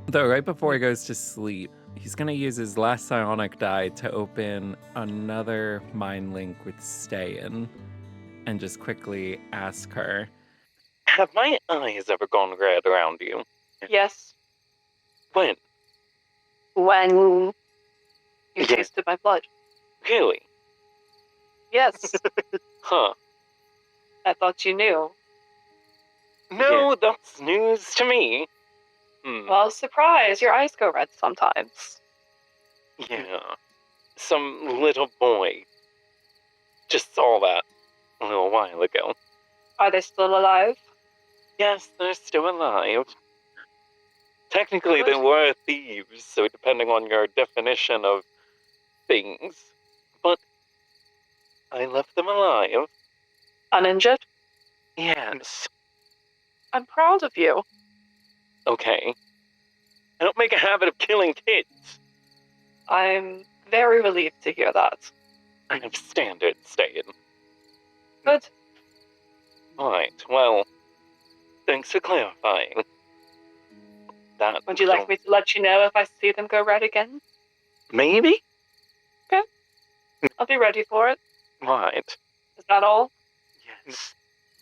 S1: Though right before he goes to sleep, he's going to use his last psionic die to open another mind link with Ste'yn and just quickly ask her,
S2: Have my eyes ever gone red around you?
S9: Yes.
S2: When?
S9: When you
S2: Yeah.
S9: tasted my blood.
S2: Really?
S9: Yes.
S2: Huh.
S9: I thought you knew.
S2: No, that's news to me.
S9: Well, surprise, your eyes go red sometimes.
S2: Yeah. Some little boy just saw that a little while ago.
S9: Are they still alive?
S2: Yes, they're still alive. Technically, they
S9: Good.
S2: were thieves, so depending on your definition of things. But I left them alive.
S9: Uninjured?
S2: Yes.
S9: I'm proud of you.
S2: Okay. I don't make a habit of killing kids.
S9: I'm very relieved to hear that.
S2: I have standards, Ste'yn.
S9: Good.
S2: Alright, well, thanks for clarifying. That
S9: Would you like me to let you know if I see them go red again?
S2: Maybe?
S9: I'll be ready for it.
S2: Right.
S9: Is that all?
S2: Yes.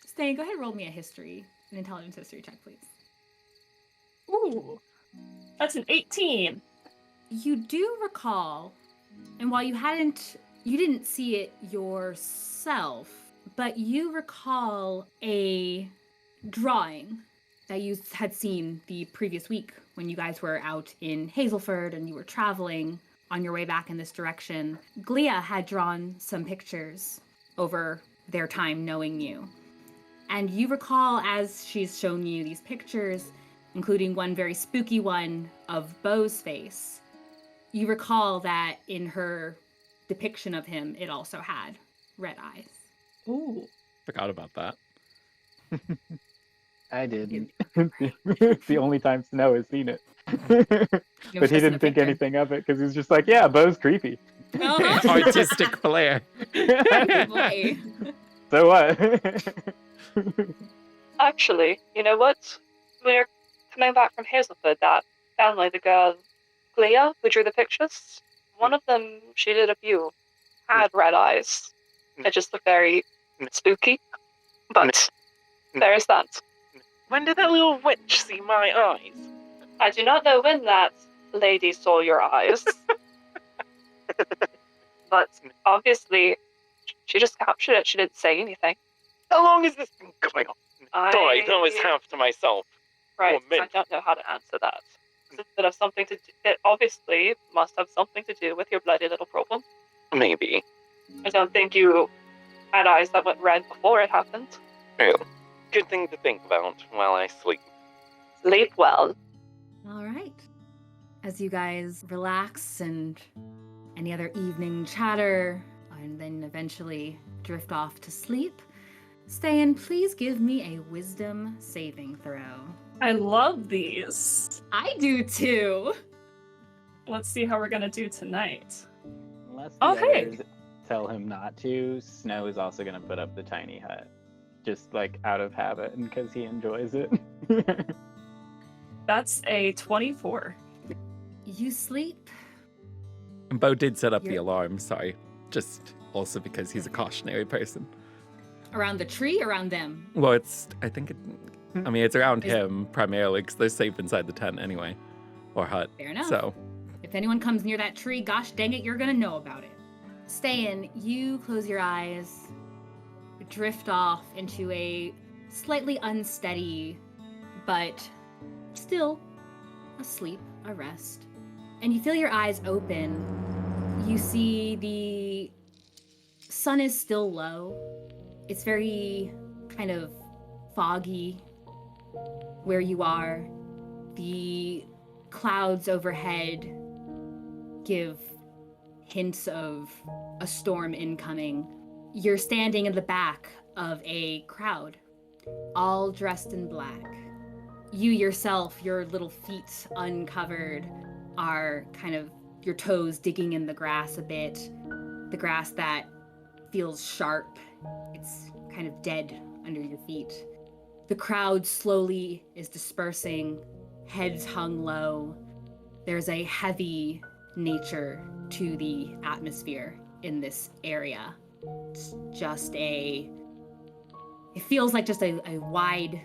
S4: Ste'yn, go ahead and roll me an intelligence history check, please.
S3: Ooh, that's an 18.
S4: You do recall, and while you didn't see it yourself, but you recall a drawing that you had seen the previous week when you guys were out in Hazelford and you were traveling on your way back in this direction. Glia had drawn some pictures over their time knowing you. And you recall, as she's shown you these pictures, including one very spooky one of Beau's face, you recall that in her depiction of him, it also had red eyes.
S3: Ooh.
S1: Forgot about that.
S6: I didn't. It's the only time Snow has seen it. But he didn't think anything of it because he's just like, yeah, Beau's creepy.
S4: Uh-huh.
S1: Artistic flair.
S4: Boy.
S6: So what?
S9: Actually, you know what? When we were coming back from Hazelford, that family, the girl, Glia, who drew the pictures, one of them, she did a few, had red eyes. It just looked very spooky. But there's that.
S2: When did that little witch see my eyes?
S9: I do not know when that lady saw your eyes. But obviously, she just captured it. She didn't say anything.
S2: How long has this been going on?
S9: I
S2: Sorry, that was half to myself.
S9: Right,
S2: Or
S9: I don't know how to answer that. Does it have something to do? It obviously must have something to do with your bloody little problem.
S2: Maybe.
S9: I don't think you had eyes that went red before it happened.
S2: True. Good thing to think about while I sleep.
S9: Sleep well.
S4: All right. As you guys relax and any other evening chatter, and then eventually drift off to sleep, Ste'yn, please give me a wisdom saving throw.
S3: I love these.
S4: I do too.
S3: Let's see how we're gonna do tonight.
S6: Unless
S3: Oh,
S6: the
S3: hey.
S6: others tell him not to, Snow is also going to put up the tiny hut. Just like out of habit and because he enjoys it.
S3: That's a 24.
S4: You sleep.
S1: And Beau did set up the
S4: You're-
S1: alarm, sorry. Just also because he's a cautionary person.
S4: Around the tree, around them.
S1: Well, it's it's around
S4: Is-
S1: him primarily because they're safe inside the tent anyway. Or hut.
S4: Fair enough.
S1: So,
S4: If anyone comes near that tree, gosh dang it, you're gonna know about it. Ste'yn, you close your eyes, drift off into a slightly unsteady, but still asleep, a rest. And you feel your eyes open. You see the sun is still low. It's very kind of foggy where you are. The clouds overhead give hints of a storm incoming. You're standing in the back of a crowd, all dressed in black. You yourself, your little feet uncovered, are kind of your toes digging in the grass a bit. The grass that feels sharp. It's kind of dead under your feet. The crowd slowly is dispersing, heads hung low. There's a heavy nature to the atmosphere in this area. It's just it feels like just a wide,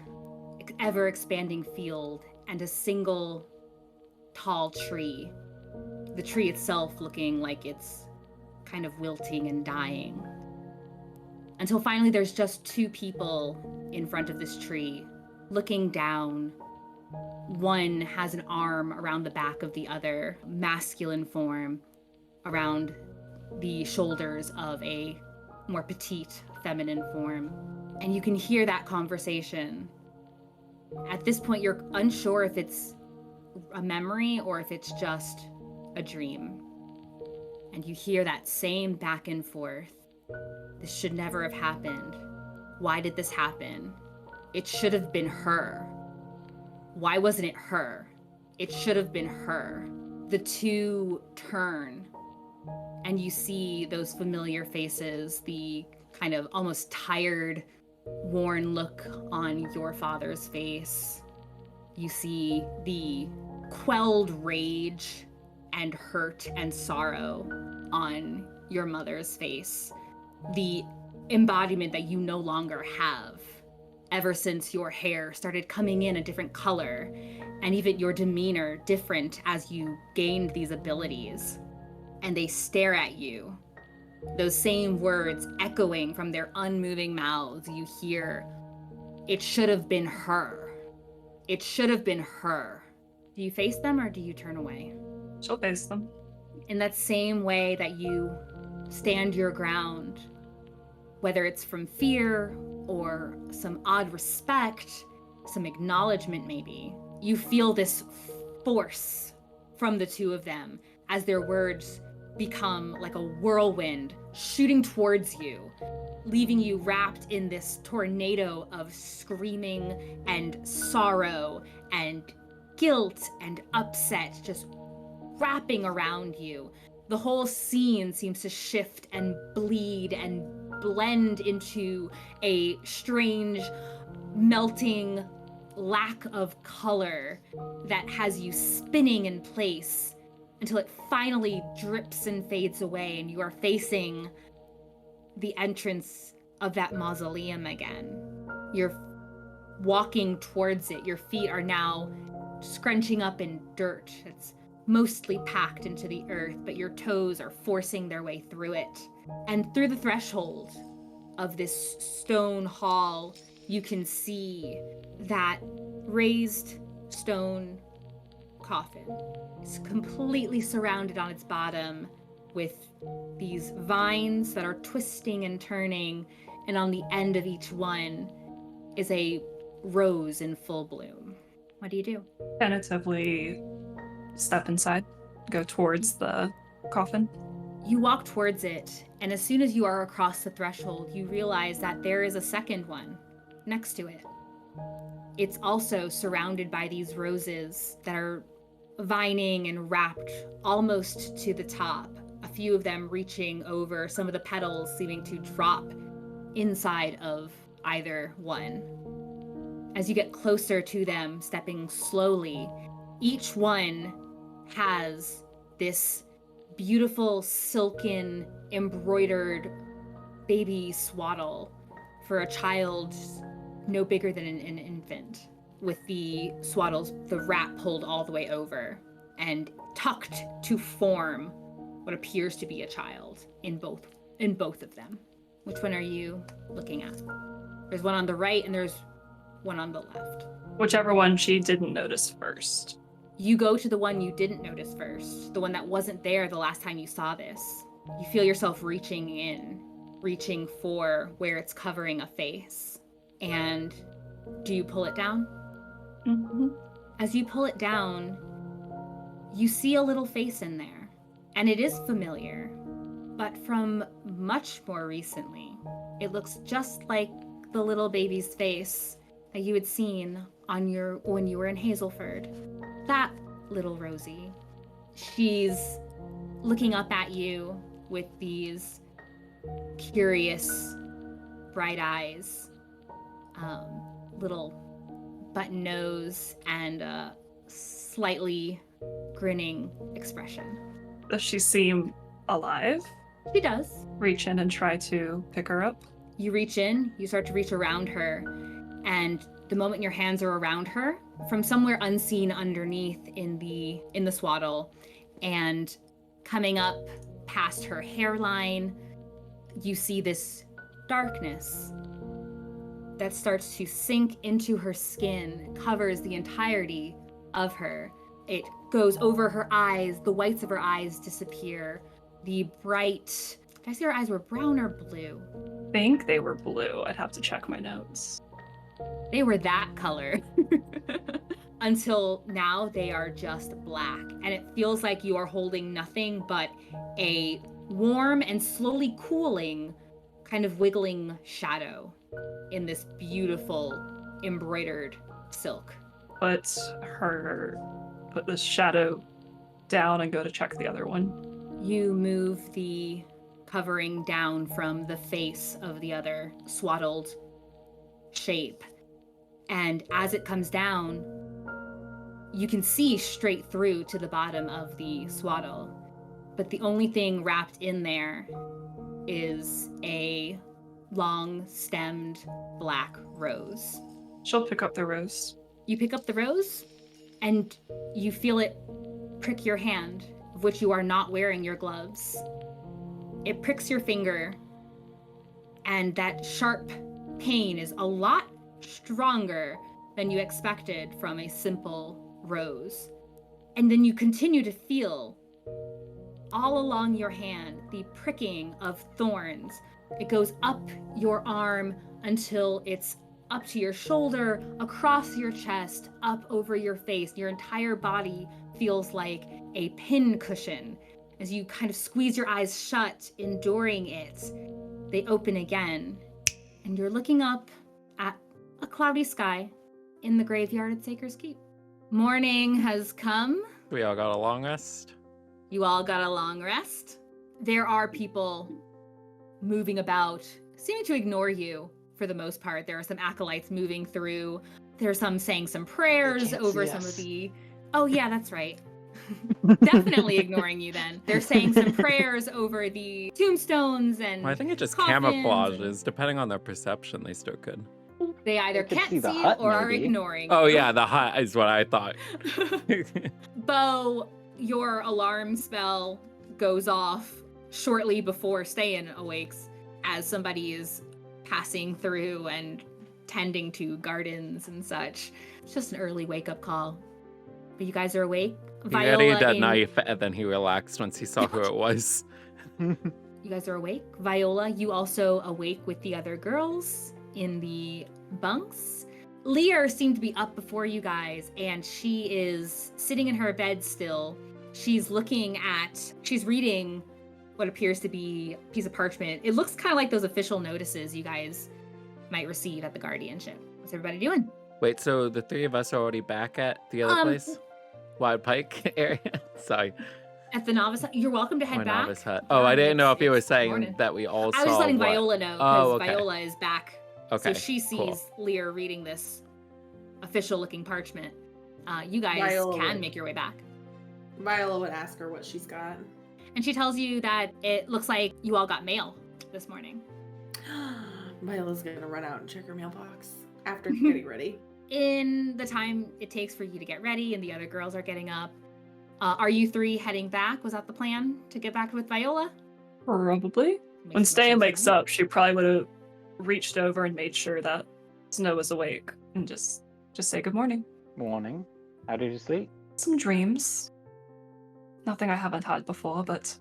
S4: ever expanding field and a single tall tree. The tree itself looking like it's kind of wilting and dying. Until finally there's just two people in front of this tree looking down. One has an arm around the back of the other, masculine form, around the shoulders of a more petite, feminine form. And you can hear that conversation. At this point, you're unsure if it's a memory or if it's just a dream. And you hear that same back and forth. This should never have happened. Why did this happen? It should have been her. Why wasn't it her? It should have been her. The two turn, and you see those familiar faces, the kind of almost tired, worn look on your father's face. You see the quelled rage and hurt and sorrow on your mother's face. The embodiment that you no longer have ever since your hair started coming in a different color, and even your demeanor different as you gained these abilities. And they stare at you. Those same words echoing from their unmoving mouths, you hear, "It should have been her. It should have been her." Do you face them or do you turn away?
S3: She'll face them.
S4: In that same way that you stand your ground, whether it's from fear or some odd respect, some acknowledgement maybe, you feel this force from the two of them as their words become like a whirlwind shooting towards you, leaving you wrapped in this tornado of screaming and sorrow and guilt and upset just wrapping around you. The whole scene seems to shift and bleed and blend into a strange melting lack of color that has you spinning in place until it finally drips and fades away, and you are facing the entrance of that mausoleum again. You're walking towards it. Your feet are now scrunching up in dirt. It's mostly packed into the earth, but your toes are forcing their way through it. And through the threshold of this stone hall, you can see that raised stone coffin. It's completely surrounded on its bottom with these vines that are twisting and turning, and on the end of each one is a rose in full bloom. What do you do?
S3: Tentatively step inside, go towards the coffin.
S4: You walk towards it, and as soon as you are across the threshold, you realize that there is a second one next to it. It's also surrounded by these roses that are vining and wrapped almost to the top, a few of them reaching over, some of the petals seeming to drop inside of either one. As you get closer to them, stepping slowly, each one has this beautiful silken embroidered baby swaddle for a child no bigger than an infant, with the swaddles, the wrap pulled all the way over and tucked to form what appears to be a child in both of them. Which one are you looking at? There's one on the right and there's one on the left.
S3: Whichever one she didn't notice first.
S4: You go to the one you didn't notice first, the one that wasn't there the last time you saw this. You feel yourself reaching in, reaching for where it's covering a face. And do you pull it down?
S3: Mm-hmm.
S4: As you pull it down, you see a little face in there. And it is familiar, but from much more recently. It looks just like the little baby's face that you had seen on when you were in Hazelford. That little Rosie. She's looking up at you with these curious, bright eyes, little button nose, and a slightly grinning expression.
S3: Does she seem alive?
S4: She does.
S3: Reach in and try to pick her up.
S4: You reach in, you start to reach around her, and the moment your hands are around her, from somewhere unseen underneath in the swaddle, and coming up past her hairline, you see this darkness that starts to sink into her skin, covers the entirety of her. It goes over her eyes, the whites of her eyes disappear. The bright, did I say her eyes were brown or blue?
S3: I think they were blue. I'd have to check my notes.
S4: They were that color. Until now they are just black. And it feels like you are holding nothing but a warm and slowly cooling kind of wiggling shadow in this beautiful embroidered silk.
S3: Put the shadow down and go to check the other one.
S4: You move the covering down from the face of the other swaddled shape. And as it comes down, you can see straight through to the bottom of the swaddle. But the only thing wrapped in there is a long-stemmed black rose.
S3: She'll pick up the rose.
S4: You pick up the rose, and you feel it prick your hand, of which you are not wearing your gloves. It pricks your finger, and that sharp pain is a lot stronger than you expected from a simple rose. And then you continue to feel all along your hand the pricking of thorns. It goes up your arm until it's up to your shoulder, across your chest, up over your face. Your entire body feels like a pin cushion as you kind of squeeze your eyes shut, enduring it. They open again, and you're looking up at a cloudy sky in the graveyard at Saker's Keep. Morning has come.
S1: We all got a long rest.
S4: You all got a long rest. There are people moving about, seeming to ignore you for the most part. There are some acolytes moving through. There are some saying some prayers over some of the... Oh yeah, that's right. Definitely ignoring you then. They're saying some prayers over the tombstones and
S1: Well, I think it just
S4: coffins
S1: camouflages. Depending on their perception, they still could.
S4: They either
S6: They could
S4: can't
S6: see
S4: see
S6: the
S4: it
S6: hut,
S4: or are
S6: maybe.
S4: ignoring
S1: Oh
S4: you.
S1: yeah, the hut is what I thought.
S4: Beau, your alarm spell goes off shortly before Ste'yn awakes as somebody is passing through and tending to gardens and such. It's just an early wake-up call. But you guys are awake.
S1: He readied that
S4: in-
S1: knife, and then he relaxed once he saw who it was.
S4: You guys are awake. Viola, you also awake with the other girls in the bunks. Lear seemed to be up before you guys, and she is sitting in her bed still. She's reading what appears to be a piece of parchment. It looks kind of like those official notices you guys might receive at the guardianship. What's everybody doing?
S1: Wait, so the three of us are already back at the other place? Wild Pike area? Sorry.
S4: At the novice hut? You're welcome to head
S1: My
S4: back.
S1: novice hut. Oh, I didn't know if you were
S4: It's
S1: saying
S4: morning.
S1: that we all saw
S4: I was just letting
S1: what-
S4: Viola know, because
S1: Oh, okay.
S4: Viola is back.
S1: Okay,
S4: So she sees
S1: cool.
S4: Lear reading this official-looking parchment. You guys
S5: Viola
S4: can
S5: would.
S4: make your way back.
S5: Viola would ask her what she's got.
S4: And she tells you that it looks like you all got mail this morning.
S5: Viola's gonna run out and check her mailbox after getting ready.
S4: In the time it takes for you to get ready and the other girls are getting up, are you three heading back? Was that the plan, to get back with Viola?
S3: Probably.
S4: Makes
S3: When
S4: more
S3: Ste'yn
S4: sense
S3: wakes
S4: than me.
S3: up, she probably would have reached over and made sure that Snow was awake and just say good morning.
S6: Morning. How did you sleep?
S3: Some dreams. Nothing I haven't had before, but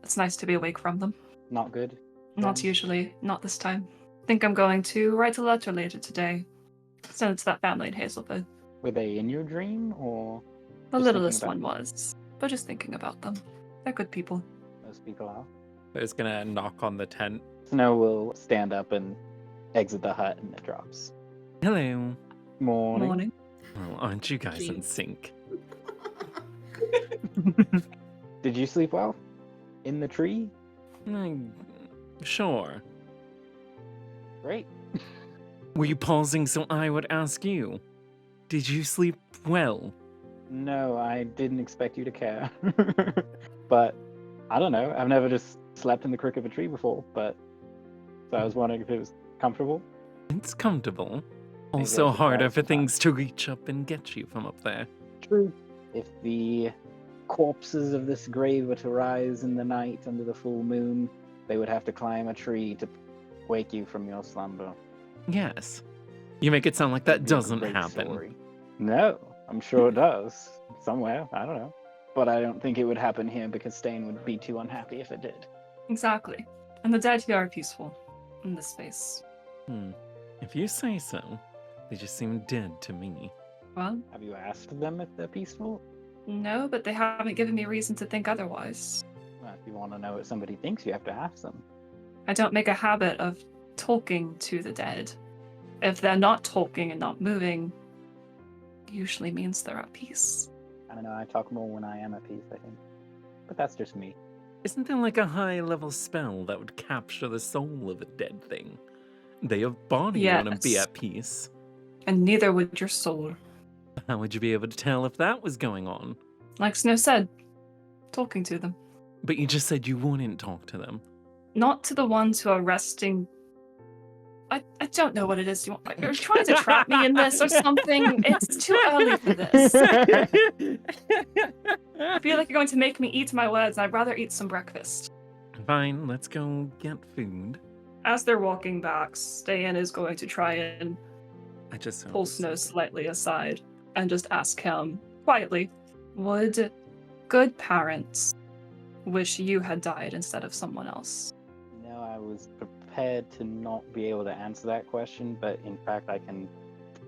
S3: it's nice to be awake from them.
S6: Not good.
S3: Not
S6: Then?
S3: usually, not this time. Think I'm going to write a letter later today. Send it to that family in Hazelwood.
S6: Were they in your dream or
S3: The
S6: Just
S3: littlest
S6: thinking
S3: one
S6: about
S3: was, but just thinking about them. They're good people.
S6: most people are?
S1: I was gonna knock on the tent.
S6: Snow will stand up and exit the hut, and it drops.
S1: Hello.
S6: Morning.
S3: Morning.
S1: Well, aren't you guys in
S5: Jeez.
S1: sync?
S6: Did you sleep well? In the tree?
S1: Sure.
S6: Great.
S1: Were you pausing so I would ask you? Did you sleep well?
S6: No, I didn't expect you to care. But I don't know. I've never just slept in the crook of a tree before, but so I was wondering if it was comfortable.
S1: It's comfortable.
S6: Maybe
S1: Also
S6: I should
S1: harder
S6: try
S1: for
S6: sometime.
S1: things to reach up and get you from up there.
S6: True. If the corpses of this grave were to rise in the night under the full moon, they would have to climb a tree to wake you from your slumber.
S1: Yes. You make it sound like that
S6: It'd be a
S1: doesn't
S6: great
S1: happen.
S6: story. No, I'm sure it does. Somewhere. I don't know. But I don't think it would happen here because Ste'yn would be too unhappy if it did.
S3: Exactly. And the dead here are peaceful in this space.
S1: If you say so, they just seem dead to me.
S3: Well,
S6: Have you asked them if they're peaceful?
S3: no, but they haven't given me reason to think otherwise.
S6: Well, if you want to know what somebody thinks, you have to ask them.
S3: I don't make a habit of talking to the dead. If they're not talking and not moving, usually means they're at peace.
S6: I don't know, I talk more when I am at peace, I think. But that's just me.
S1: Isn't there like a high-level spell that would capture the soul of a dead thing? They have body wouldn't be
S3: Yes.
S1: at peace.
S3: And neither would your soul.
S1: How would you be able to tell if that was going on?
S3: Like Snow said, talking to them.
S1: But you just said you wouldn't talk to them.
S3: Not to the ones who are resting. I don't know what it is. You're trying to trap me in this or something. It's too early for this. I feel like you're going to make me eat my words, and I'd rather eat some breakfast.
S1: Fine, let's go get food.
S3: As they're walking back, Ste'yn is going to try and
S1: I just
S3: pull Snow slightly aside and just ask him quietly, would good parents wish you had died instead of someone else?
S6: No, I was prepared to not be able to answer that question, but in fact I can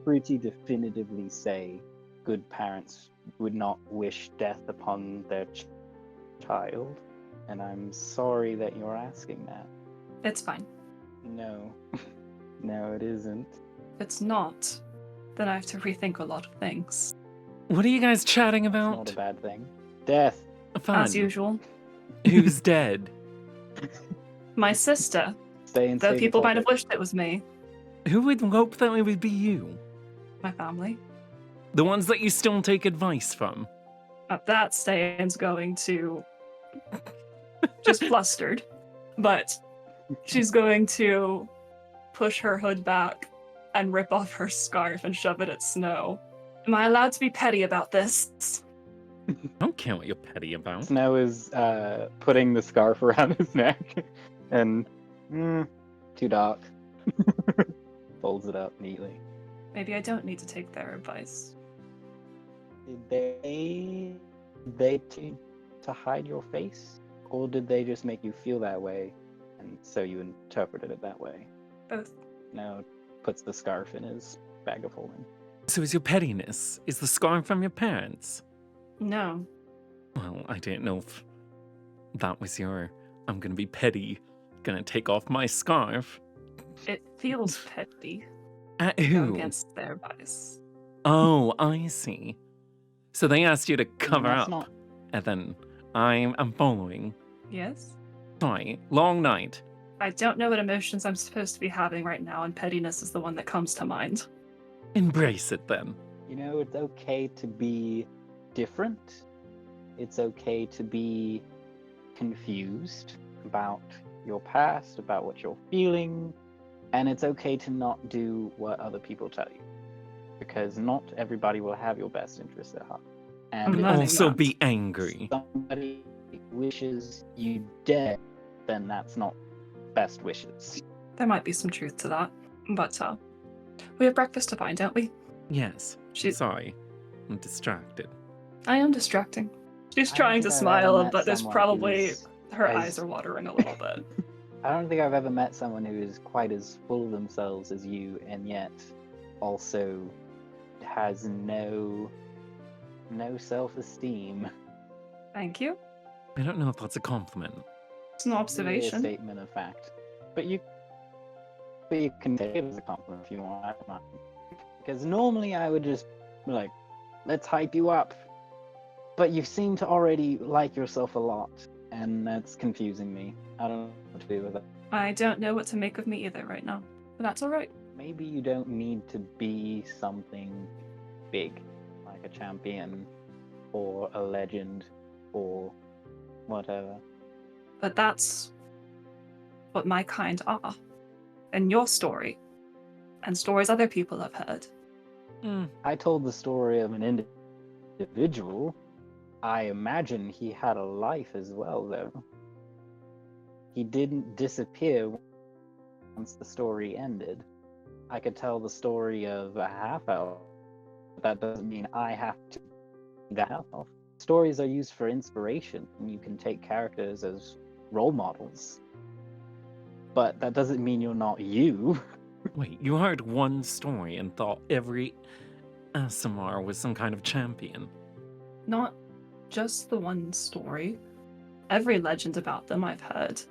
S6: pretty definitively say good parents would not wish death upon their child, and I'm sorry that you're asking that.
S3: It's fine.
S6: No. No, it isn't.
S3: If it's not, then I have to rethink a lot of things.
S1: What are you guys chatting
S6: It's
S1: about?
S6: not a bad thing. Death.
S1: Fun.
S3: As usual.
S1: Who's dead?
S3: My sister.
S6: Stay and
S3: Though
S6: save the
S3: people might have
S6: topic.
S3: wished it was me.
S1: Who would hope that it would be you?
S3: My family.
S1: The ones that you still take advice from?
S3: At that, Ste'yn's going to... just flustered. But she's going to push her hood back and rip off her scarf and shove it at Snow. Am I allowed to be petty about this?
S1: I don't care what you're petty about.
S6: Snow is putting the scarf around his neck and too dark. Folds it up neatly.
S3: Maybe I don't need to take their advice.
S6: Did they to hide your face, or did they just make you feel that way, and so you interpreted it that way?
S3: Both.
S6: Now puts the scarf in his bag of holding.
S1: So is your pettiness, is the scarf from your parents?
S3: No.
S1: Well, I didn't know if that was your, I'm gonna be petty, gonna take off my scarf.
S3: It feels petty.
S1: At
S3: to go
S1: who?
S3: against their advice.
S1: Oh, I see. So they asked you to cover
S6: That's
S1: up,
S6: not-
S1: and then I'm following.
S3: Yes?
S1: Sorry, long night.
S3: I don't know what emotions I'm supposed to be having right now, and pettiness is the one that comes to mind.
S1: Embrace it then.
S6: You know, it's okay to be different. It's okay to be confused about your past, about what you're feeling, and it's okay to not do what other people tell you. Because not everybody will have your best interests at heart. And
S3: I'm
S6: if
S3: learning
S1: Also
S3: that.
S1: be angry.
S6: somebody wishes you dead, then that's not best wishes.
S3: There might be some truth to that, but we have breakfast to find, don't we?
S1: Yes.
S3: She's-
S1: Sorry. I'm distracted.
S3: I am distracting. She's
S6: I don't
S3: trying to
S6: think I've ever
S3: smile,
S6: met
S3: but there's
S6: someone
S3: probably
S6: who's
S3: her
S6: as-
S3: eyes are watering a little bit.
S6: I don't think I've ever met someone who is quite as full of themselves as you, and yet also has no self-esteem.
S3: Thank you.
S1: I don't know if that's a compliment.
S3: It's an
S6: Really a
S3: observation.
S6: statement of fact. But you can take it as a compliment if you want. I don't mind. Because normally I would just be like, let's hype you up. But you seem to already like yourself a lot, and that's confusing me. I don't know what to do with it.
S3: I don't know what to make of me either right now, but that's all right.
S6: Maybe you don't need to be something big, like a champion, or a legend, or whatever.
S3: But that's what my kind are. And your story. And stories other people have heard.
S6: I told the story of an individual. I imagine he had a life as well, though. He didn't disappear once the story ended. I could tell the story of a half-elf. That doesn't mean I have to be that half-elf. Stories are used for inspiration, and you can take characters as role models. But that doesn't mean you're not you.
S1: Wait, you heard one story and thought every ASMR was some kind of champion.
S3: Not just the one story. Every legend about them I've heard.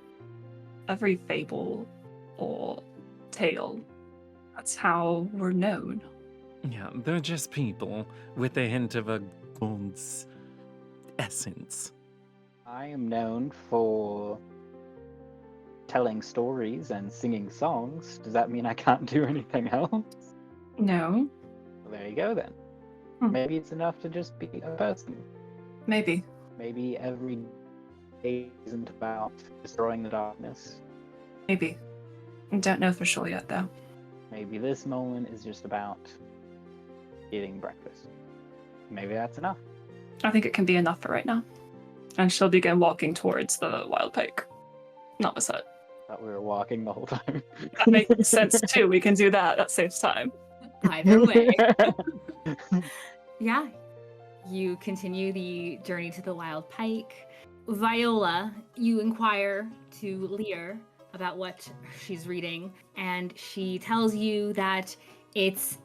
S3: every fable or tale. That's how we're known.
S1: Yeah, they're just people with a hint of a god's essence.
S6: I am known for telling stories and singing songs. Does that mean I can't do anything else?
S3: No,
S6: Well, there you go then. Maybe it's enough to just be a person.
S3: maybe.
S6: Maybe every day isn't about destroying the darkness.
S3: Maybe. I don't know for sure yet, though.
S6: Maybe this moment is just about eating breakfast. Maybe that's enough.
S3: I think it can be enough for right now. And she'll begin walking towards the wild pike. Not beside.
S6: Thought we were walking the whole time.
S3: That makes sense too. We can do that. That saves time.
S4: Either way. Yeah. You continue the journey to the wild pike. Viola, you inquire to Lear about what she's reading, and she tells you that it's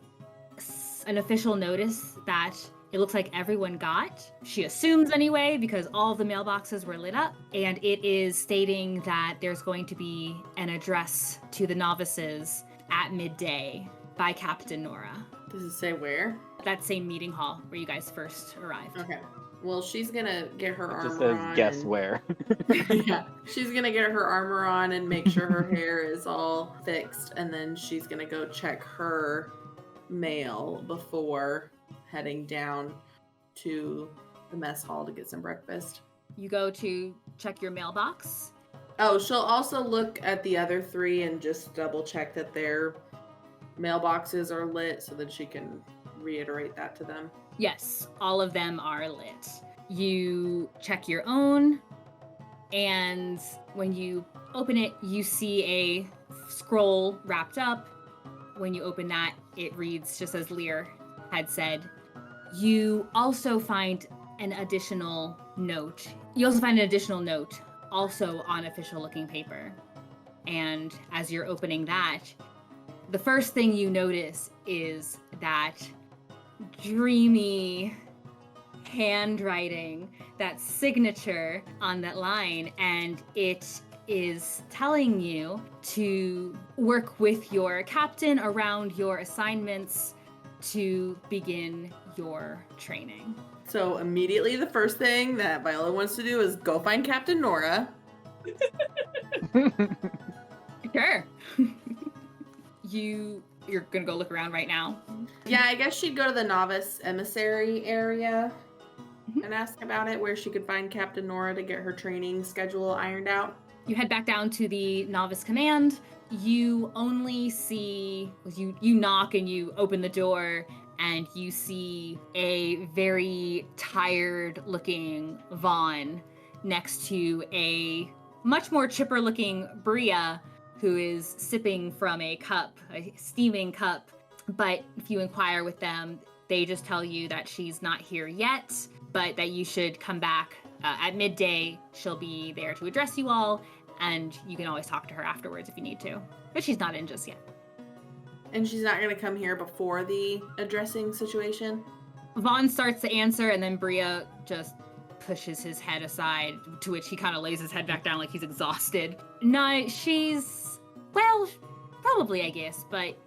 S4: an official notice that it looks like everyone got. She assumes anyway, because all the mailboxes were lit up, and it is stating that there's going to be an address to the novices at midday by Captain Nora.
S5: Does it say where?
S4: That same meeting hall where you guys first arrived.
S5: Okay. Well, she's gonna get her
S6: It
S5: armor
S6: just says
S5: on.
S6: guess where.
S5: Yeah. She's gonna get her armor on and make sure her hair is all fixed, and then she's gonna go check her mail before heading down to the mess hall to get some breakfast.
S4: You go to check your mailbox.
S5: Oh, she'll also look at the other three and just double check that their mailboxes are lit so that she can reiterate that to them.
S4: Yes, all of them are lit. You check your own, and when you open it, you see a scroll wrapped up. When you open that, it reads just as Lear had said. You also find an additional note. Also on official looking paper. And as you're opening that, the first thing you notice is that dreamy handwriting, that signature on that line, and it is telling you to work with your captain around your assignments to begin your training.
S5: So immediately the first thing that Viola wants to do is go find Captain Nora.
S4: Sure. You're gonna go look around right now?
S5: Yeah, I guess she'd go to the novice emissary area and ask about it, where she could find Captain Nora to get her training schedule ironed out.
S4: You head back down to the novice command. You only see, you knock and you open the door, and you see a very tired looking Vaughn next to a much more chipper looking Bria, who is sipping from a cup, a steaming cup. But if you inquire with them, they just tell you that she's not here yet, but that you should come back at midday. She'll be there to address you all, and you can always talk to her afterwards if you need to. But she's not in just yet.
S5: And she's not going to come here before the addressing situation?
S4: Vaughn starts to answer, and then Bria just pushes his head aside, to which he kind of lays his head back down like he's exhausted. No, she's, well, probably, I guess, but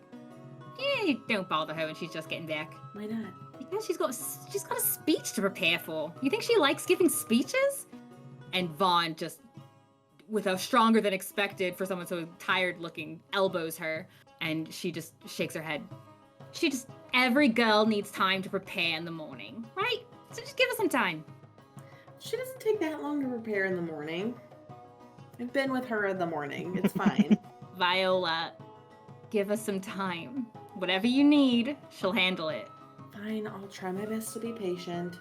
S4: yeah, don't bother her when she's just getting back.
S5: Why not?
S4: Because she's got a speech to prepare for. You think she likes giving speeches? And Vaughn just, with a stronger than expected for someone so tired looking, elbows her, and she just shakes her head. Every girl needs time to prepare in the morning, right? So just give us some time.
S5: She doesn't take that long to prepare in the morning. I've been with her in the morning. It's fine.
S4: Viola, give us some time. Whatever you need, she'll handle it.
S5: Fine, I'll try my best to be patient.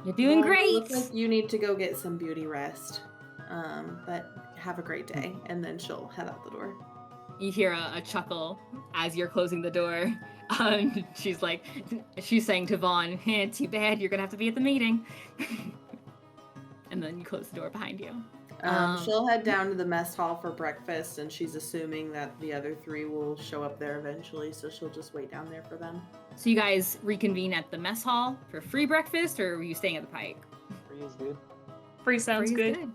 S4: You're doing
S5: Well, it
S4: great.
S5: looks like you need to go get some beauty rest. But have a great day. And then she'll head out the door.
S4: You hear a chuckle as you're closing the door. She's saying to Vaughn, too bad, you're gonna have to be at the meeting. And then you close the door behind you.
S5: She'll head down to the mess hall for breakfast, and she's assuming that the other three will show up there eventually, so she'll just wait down there for them.
S4: So you guys reconvene at the mess hall for free breakfast, or were you staying at the Pike?
S6: Free is good.
S3: Free sounds
S4: Free is
S3: good.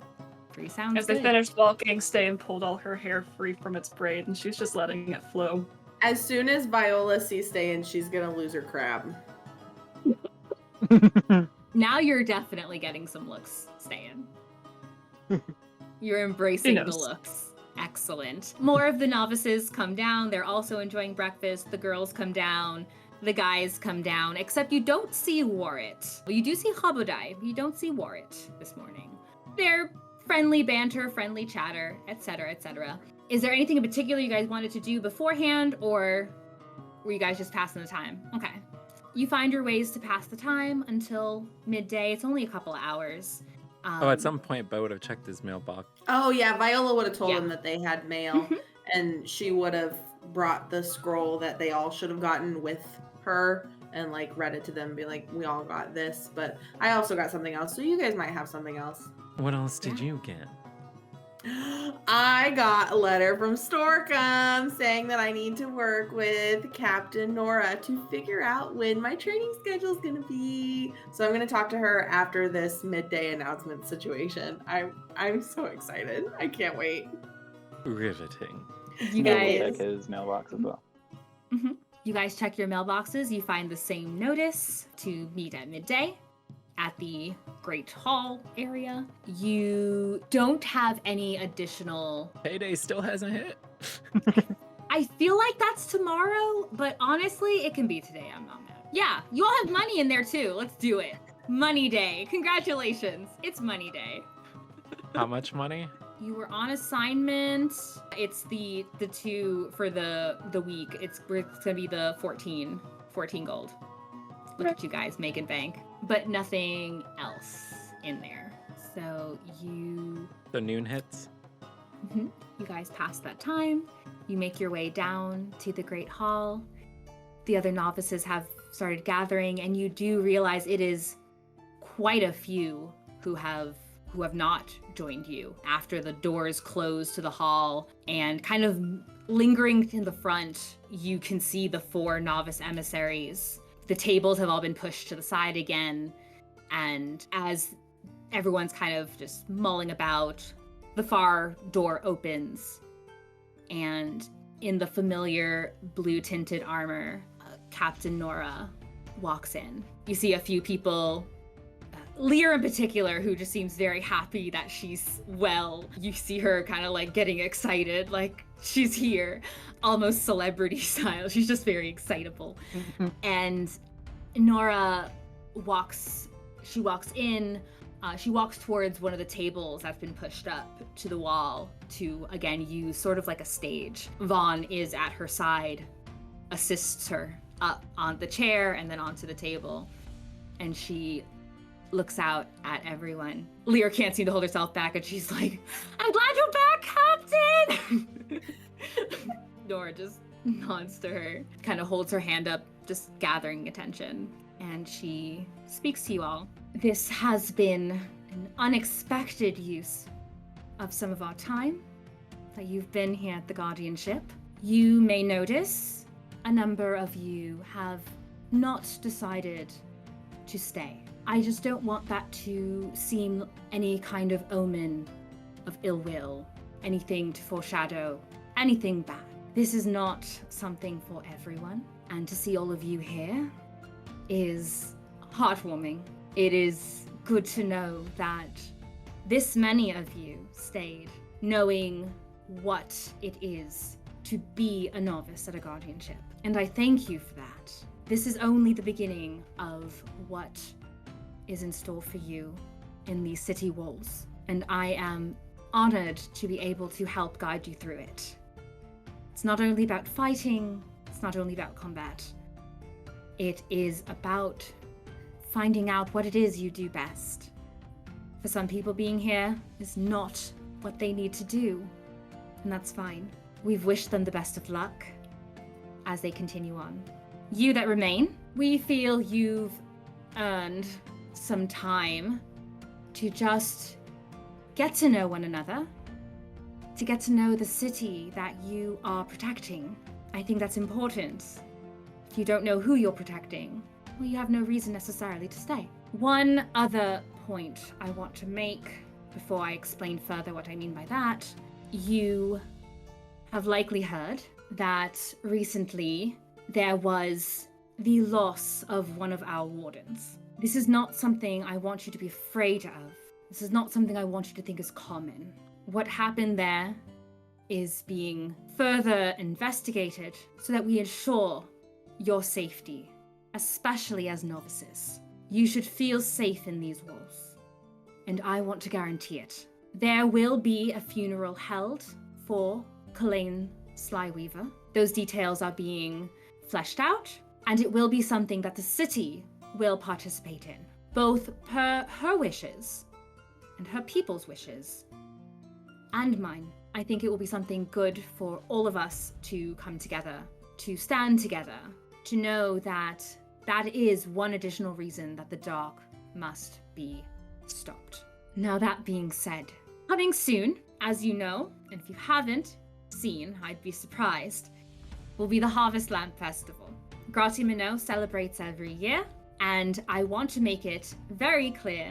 S4: Victory sounds
S3: As they
S4: good.
S3: finished walking, Ste'yn pulled all her hair free from its braid, and she's just letting it flow.
S5: As soon as Viola sees Ste'yn, she's gonna lose her crab.
S4: Now you're definitely getting some looks, Ste'yn. You're embracing the
S3: knows?
S4: looks. Excellent. More of the novices come down. They're also enjoying breakfast. The girls come down. The guys come down, except you don't see Warrit. You do see Hobodai. You don't see Warrit this morning. They're friendly banter, friendly chatter, etc., etc. Is there anything in particular you guys wanted to do beforehand, or were you guys just passing the time? Okay. You find your ways to pass the time until midday. It's only a couple of hours.
S1: At some point, Beau would have checked his mailbox.
S5: Oh yeah, Viola would have told
S4: Yeah.
S5: him that they had mail, and she would have brought the scroll that they all should have gotten with her and like read it to them, be like, we all got this, but I also got something else, so you guys might have something else.
S1: What else did you get?
S5: I got a letter from Storkham saying that I need to work with Captain Nora to figure out when my training schedule is going to be. So I'm going to talk to her after this midday announcement situation. I'm so excited. I can't wait.
S1: Riveting.
S4: You
S6: We'll
S4: guys,
S6: check his mailbox as well.
S4: you guys check your mailboxes. You find the same notice to meet at midday at the Great Hall area. You don't have any additional...
S1: Payday still hasn't hit.
S4: I feel like that's tomorrow, but honestly, it can be today. I'm not mad. Yeah, you all have money in there too. Let's do it. Money day. Congratulations. It's money day.
S1: How much money?
S4: You were on assignment. It's the two for the week. It's gonna be the 14 gold. Look at you guys making bank, but nothing else in there. So
S1: The noon hits.
S4: you guys pass that time. You make your way down to the Great Hall. The other novices have started gathering, and you do realize it is quite a few who have not joined you after the doors close to the hall. And kind of lingering in the front, you can see the 4 novice emissaries. The tables have all been pushed to the side again, and as everyone's kind of just mulling about, the far door opens, and in the familiar blue-tinted armor, Captain Nora walks in. You see a few people, Lear in particular, who just seems very happy that she's well. You see her kind of like getting excited, like she's here, almost celebrity style. She's just very excitable. And Nora walks in. She walks towards one of the tables that's been pushed up to the wall to, again, use sort of like a stage. Vaughn is at her side, assists her up on the chair and then onto the table. And she looks out at everyone. Lear can't seem to hold herself back, and she's like, I'm glad you're back, Captain! Nora just nods to her, kind of holds her hand up, just gathering attention. And she speaks to you all. This has been an unexpected use of some of our time that you've been here at the Guardianship. You may notice a number of you have not decided to stay. I just don't want that to seem any kind of omen of ill will, anything to foreshadow anything bad. This is not something for everyone, and to see all of you here is heartwarming. It is good to know that this many of you stayed, knowing what it is to be a novice at a guardianship. And I thank you for that. This is only the beginning of what is in store for you in these city walls. And I am honored to be able to help guide you through it. It's not only about fighting, it's not only about combat. It is about finding out what it is you do best. For some people, being here is not what they need to do, and that's fine. We've wished them the best of luck as they continue on. You that remain, we feel you've earned some time to just get to know one another, to get to know the city that you are protecting. I think that's important. If you don't know who you're protecting, well, you have no reason necessarily to stay. One other point I want to make before I explain further what I mean by that, you have likely heard that recently there was the loss of one of our wardens. This is not something I want you to be afraid of. This is not something I want you to think is common. What happened there is being further investigated so that we ensure your safety, especially as novices. You should feel safe in these walls, and I want to guarantee it. There will be a funeral held for Kalain Slyweaver. Those details are being fleshed out, and it will be something that the city will participate in, both per her wishes and her people's wishes, and mine. I think it will be something good for all of us to come together, to stand together, to know that that is one additional reason that the dark must be stopped. Now, that being said, coming soon, as you know, and if you haven't seen, I'd be surprised, will be the Harvest Lamp Festival. Grati Minno celebrates every year, and I want to make it very clear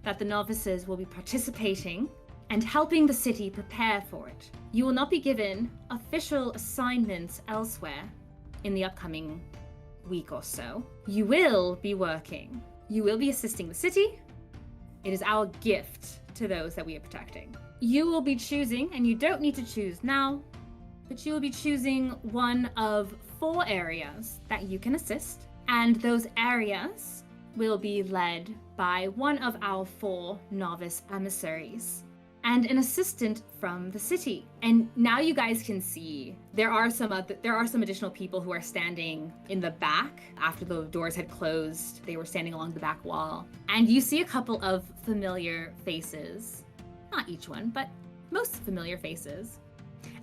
S4: that the novices will be participating and helping the city prepare for it. You will not be given official assignments elsewhere in the upcoming week or so. You will be working. You will be assisting the city. It is our gift to those that we are protecting. You will be choosing, and you don't need to choose now, but you will be choosing one of 4 areas that you can assist, and those areas will be led by one of our 4 novice emissaries and an assistant from the city. And now you guys can see there are some additional people who are standing in the back after the doors had closed. They were standing along the back wall, and you see a couple of familiar faces. Not each one, but most familiar faces.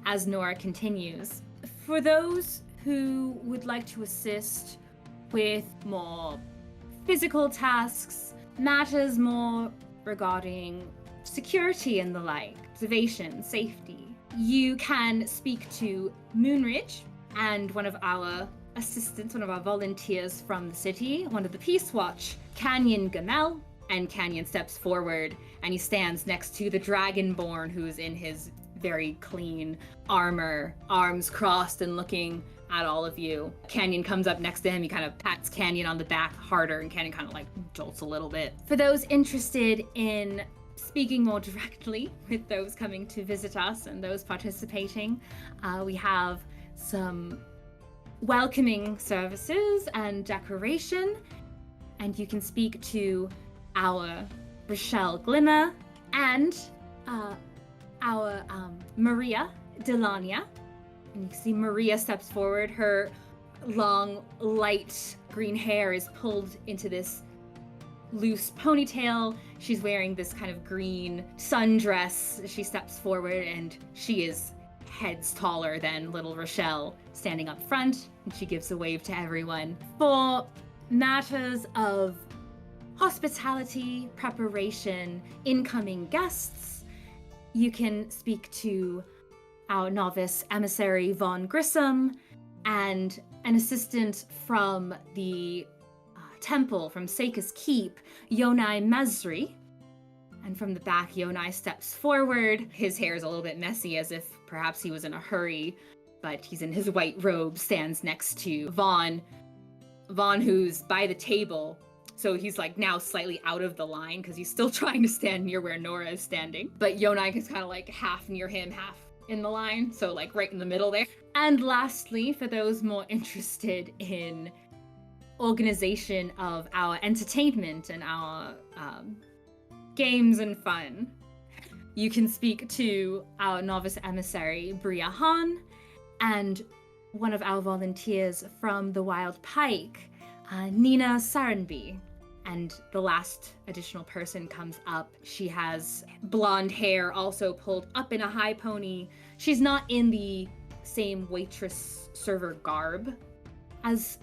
S4: As Nora continues, for those who would like to assist with more physical tasks, matters more regarding security and the like, observation, safety, you can speak to Moonridge and one of our assistants, one of our volunteers from the city, one of the Peace Watch, Canyon Gamel. And Canyon steps forward and he stands next to the Dragonborn, who's in his very clean armor, arms crossed and looking at all of you. Canyon comes up next to him. He kind of pats Canyon on the back harder, and Canyon kind of like jolts a little bit. For those interested in speaking more directly with those coming to visit us and those participating, we have some welcoming services and decoration, and you can speak to our Rochelle Glimmer and our Maria Delania. And you can see Maria steps forward. Her long, light green hair is pulled into this loose ponytail. She's wearing this kind of green sundress. She steps forward, and she is heads taller than little Rochelle, standing up front, and she gives a wave to everyone. For matters of hospitality, preparation, incoming guests, you can speak to our novice emissary Von Grissom and an assistant from the temple from Seika's Keep, Yonai Mesri. And from the back, Yonai steps forward. His hair is a little bit messy, as if perhaps he was in a hurry, but he's in his white robe, stands next to Vaughn, who's by the table. So he's like now slightly out of the line because he's still trying to stand near where Nora is standing. But Yonai is kind of like half near him, half in the line. So like right in the middle there. And lastly, for those more interested in organization of our entertainment and our games and fun, you can speak to our novice emissary, Bria Han, and one of our volunteers from the Wild Pike, Nina Sarenby. And the last additional person comes up. She has blonde hair also pulled up in a high pony. She's not in the same waitress server garb as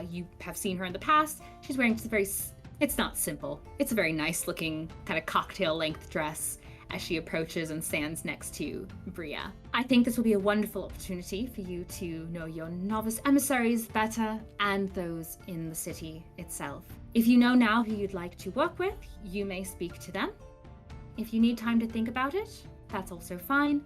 S4: you have seen her in the past. She's wearing just it's not simple. It's a very nice looking kind of cocktail length dress as she approaches and stands next to Bria. I think this will be a wonderful opportunity for you to know your novice emissaries better and those in the city itself. If you know now who you'd like to work with, you may speak to them. If you need time to think about it, that's also fine,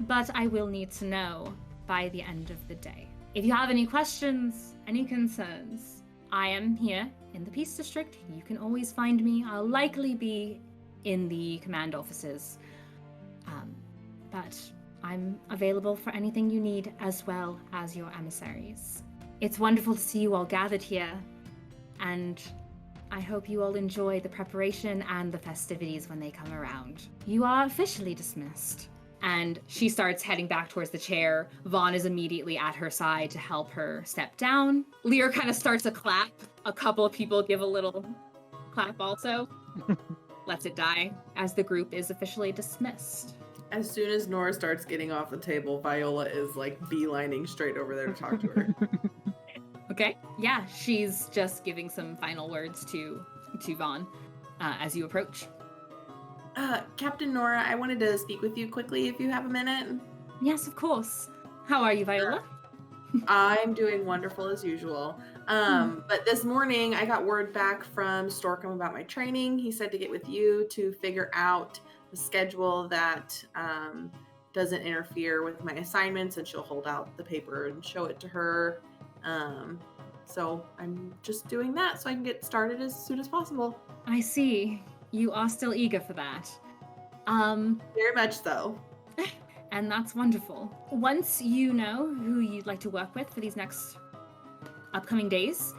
S4: but I will need to know by the end of the day. If you have any questions, any concerns, I am here in the Peace District. You can always find me. I'll likely be in the command offices, but I'm available for anything you need, as well as your emissaries. It's wonderful to see you all gathered here, and I hope you all enjoy the preparation and the festivities when they come around. You are officially dismissed. And she starts heading back towards the chair. Vaughn is immediately at her side to help her step down. Lear kind of starts a clap. A couple of people give a little clap also. Lets it die as the group is officially dismissed.
S5: As soon as Nora starts getting off the table, Viola is like beelining straight over there to talk to her.
S4: Okay. Yeah, she's just giving some final words to Vaughn as you approach.
S5: Captain Nora, I wanted to speak with you quickly if you have a minute.
S4: Yes, of course. How are you, Viola?
S5: I'm doing wonderful as usual. But this morning I got word back from Storkham about my training. He said to get with you to figure out the schedule that doesn't interfere with my assignments, and she'll hold out the paper and show it to her. So I'm just doing that so I can get started as soon as possible.
S4: I see. You are still eager for that.
S5: Very much so.
S4: And that's wonderful. Once you know who you'd like to work with for these next upcoming days,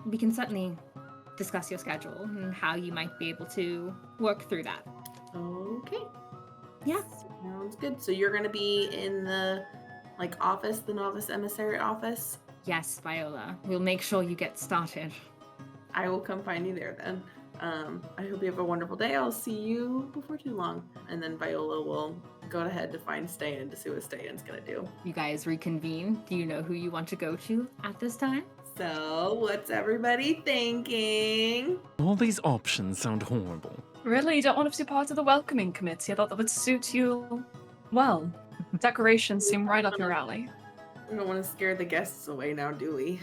S4: we can certainly discuss your schedule and how you might be able to work through that.
S5: Okay.
S4: Yeah.
S5: Sounds good. So you're going to be in the office, the novice emissary office?
S4: Yes, Viola. We'll make sure you get started.
S5: I will come find you there then. I hope you have a wonderful day. I'll see you before too long. And then Viola will go ahead to find Ste'yn to see what Ste'yn's gonna do.
S4: You guys reconvene. Do you know who you want to go to at this time?
S5: So, what's everybody thinking?
S1: All these options sound horrible.
S3: Really? You don't want to be part of the welcoming committee? I thought that would suit you well. Decorations seem right up your alley.
S5: We don't want to scare the guests away now, do we?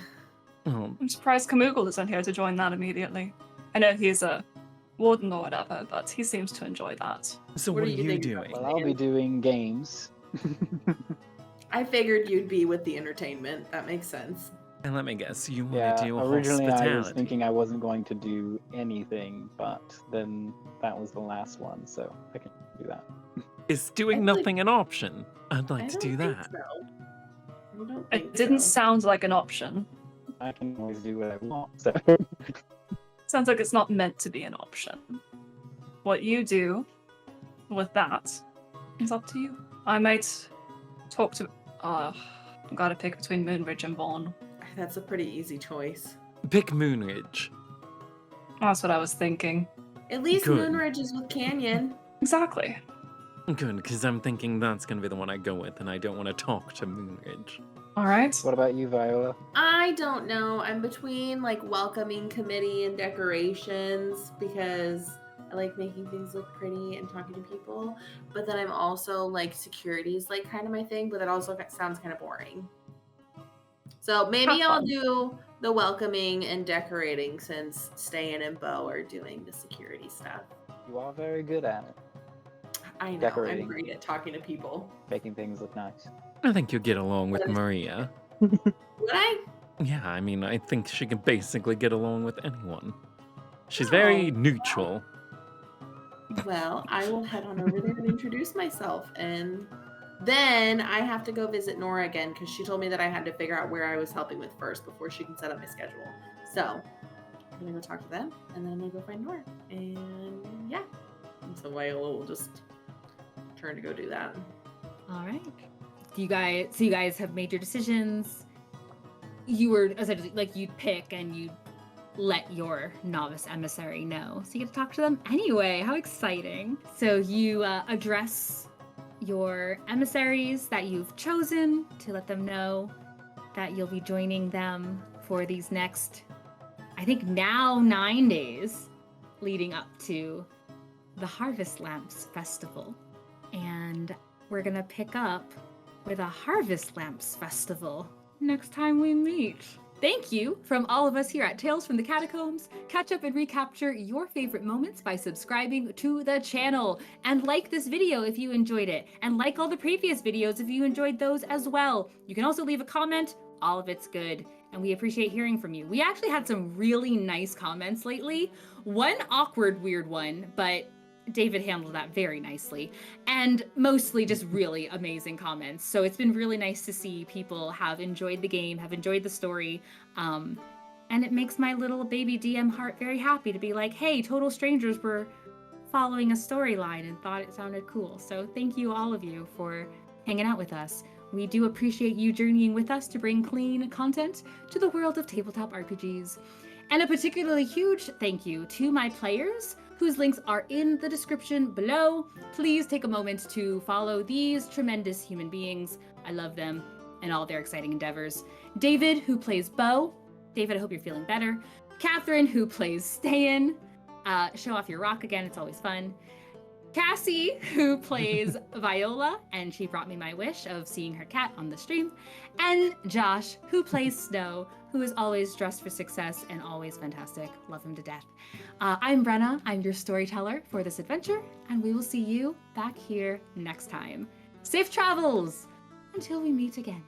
S1: Oh,
S3: I'm surprised Kamoogle isn't here to join that immediately. I know he's a warden or whatever, but he seems to enjoy that.
S1: so
S5: What
S1: what
S5: are
S1: are
S5: you
S1: you
S5: thinking
S1: doing?
S5: about?
S6: Well, I'll be doing games.
S5: I figured you'd be with the entertainment. That makes sense.
S1: And let me guess, you want
S6: Yeah,
S1: to do
S6: originally I was
S1: hospitality.
S6: thinking I wasn't going to do anything, but then that was the last one, so I can do that.
S1: Is doing
S5: I think-
S1: nothing an option? I'd like
S5: I
S1: to
S5: don't
S1: do
S5: think
S1: that.
S5: so. I don't
S3: It
S5: think
S3: didn't
S5: so.
S3: sound like an option.
S6: I can always do what I want, so...
S3: Sounds like it's not meant to be an option. What you do with that is up to you. I might talk to... I've got to pick between Moonridge and Vaughn.
S5: That's a pretty easy choice.
S1: Pick Moonridge.
S3: That's what I was thinking.
S5: At least
S1: Good.
S5: Moonridge is with Canyon.
S3: Exactly.
S1: Good, because I'm thinking that's going to be the one I go with, and I don't want to talk to Moonridge.
S3: All right.
S6: What about you, Viola?
S5: I don't know. I'm between welcoming committee and decorations because I like making things look pretty and talking to people. But then I'm also security is kind of my thing, but that also sounds kind of boring. So maybe
S3: Have
S5: I'll
S3: fun.
S5: do the welcoming and decorating since Ste'yn and Beau are doing the security stuff.
S6: You are very good at it,
S5: I know.
S6: Decorating.
S5: I'm great at talking to people.
S6: making things look nice.
S1: I think you'll get along with
S5: That is-
S1: Maria.
S5: Would I?
S1: Yeah, I mean, I think she can basically get along with anyone. She's very
S5: Oh,
S1: neutral.
S5: Well, I will head on over there and introduce myself. And then I have to go visit Nora again because she told me that I had to figure out where I was helping with first before she can set up my schedule. So I'm going to go talk to them and then I'm going to go find Nora. And yeah. And so Viola will just turn to go do that.
S4: All right. You guys have made your decisions. You were essentially you'd pick and you'd let your novice emissary know. So you get to talk to them anyway. How exciting. So you address your emissaries that you've chosen to let them know that you'll be joining them for these next, I think now 9 days leading up to the Harvest Lamps Festival. And we're gonna pick up with a Harvest Lamps Festival next time we meet. Thank you from all of us here at Tales from the Catacombs. Catch up and recapture your favorite moments by subscribing to the channel. And like this video if you enjoyed it. And like all the previous videos if you enjoyed those as well. You can also leave a comment. All of it's good. And we appreciate hearing from you. We actually had some really nice comments lately. One awkward, weird one, but David handled that very nicely, and mostly just really amazing comments. So it's been really nice to see people have enjoyed the game, have enjoyed the story, and it makes my little baby DM heart very happy to be like, hey, total strangers were following a storyline and thought it sounded cool. So thank you, all of you, for hanging out with us. We do appreciate you journeying with us to bring clean content to the world of tabletop RPGs. And a particularly huge thank you to my players, whose links are in the description below. Please take a moment to follow these tremendous human beings. I love them and all their exciting endeavors. David, who plays Beau. David, I hope you're feeling better. Catherine, who plays Ste'yn. Show off your rock again, it's always fun. Kassie, who plays Viola, and she brought me my wish of seeing her cat on the stream. And Josh, who plays Snow, who is always dressed for success and always fantastic. Love him to death. I'm Brenna, I'm your storyteller for this adventure, and we will see you back here next time. Safe travels until we meet again.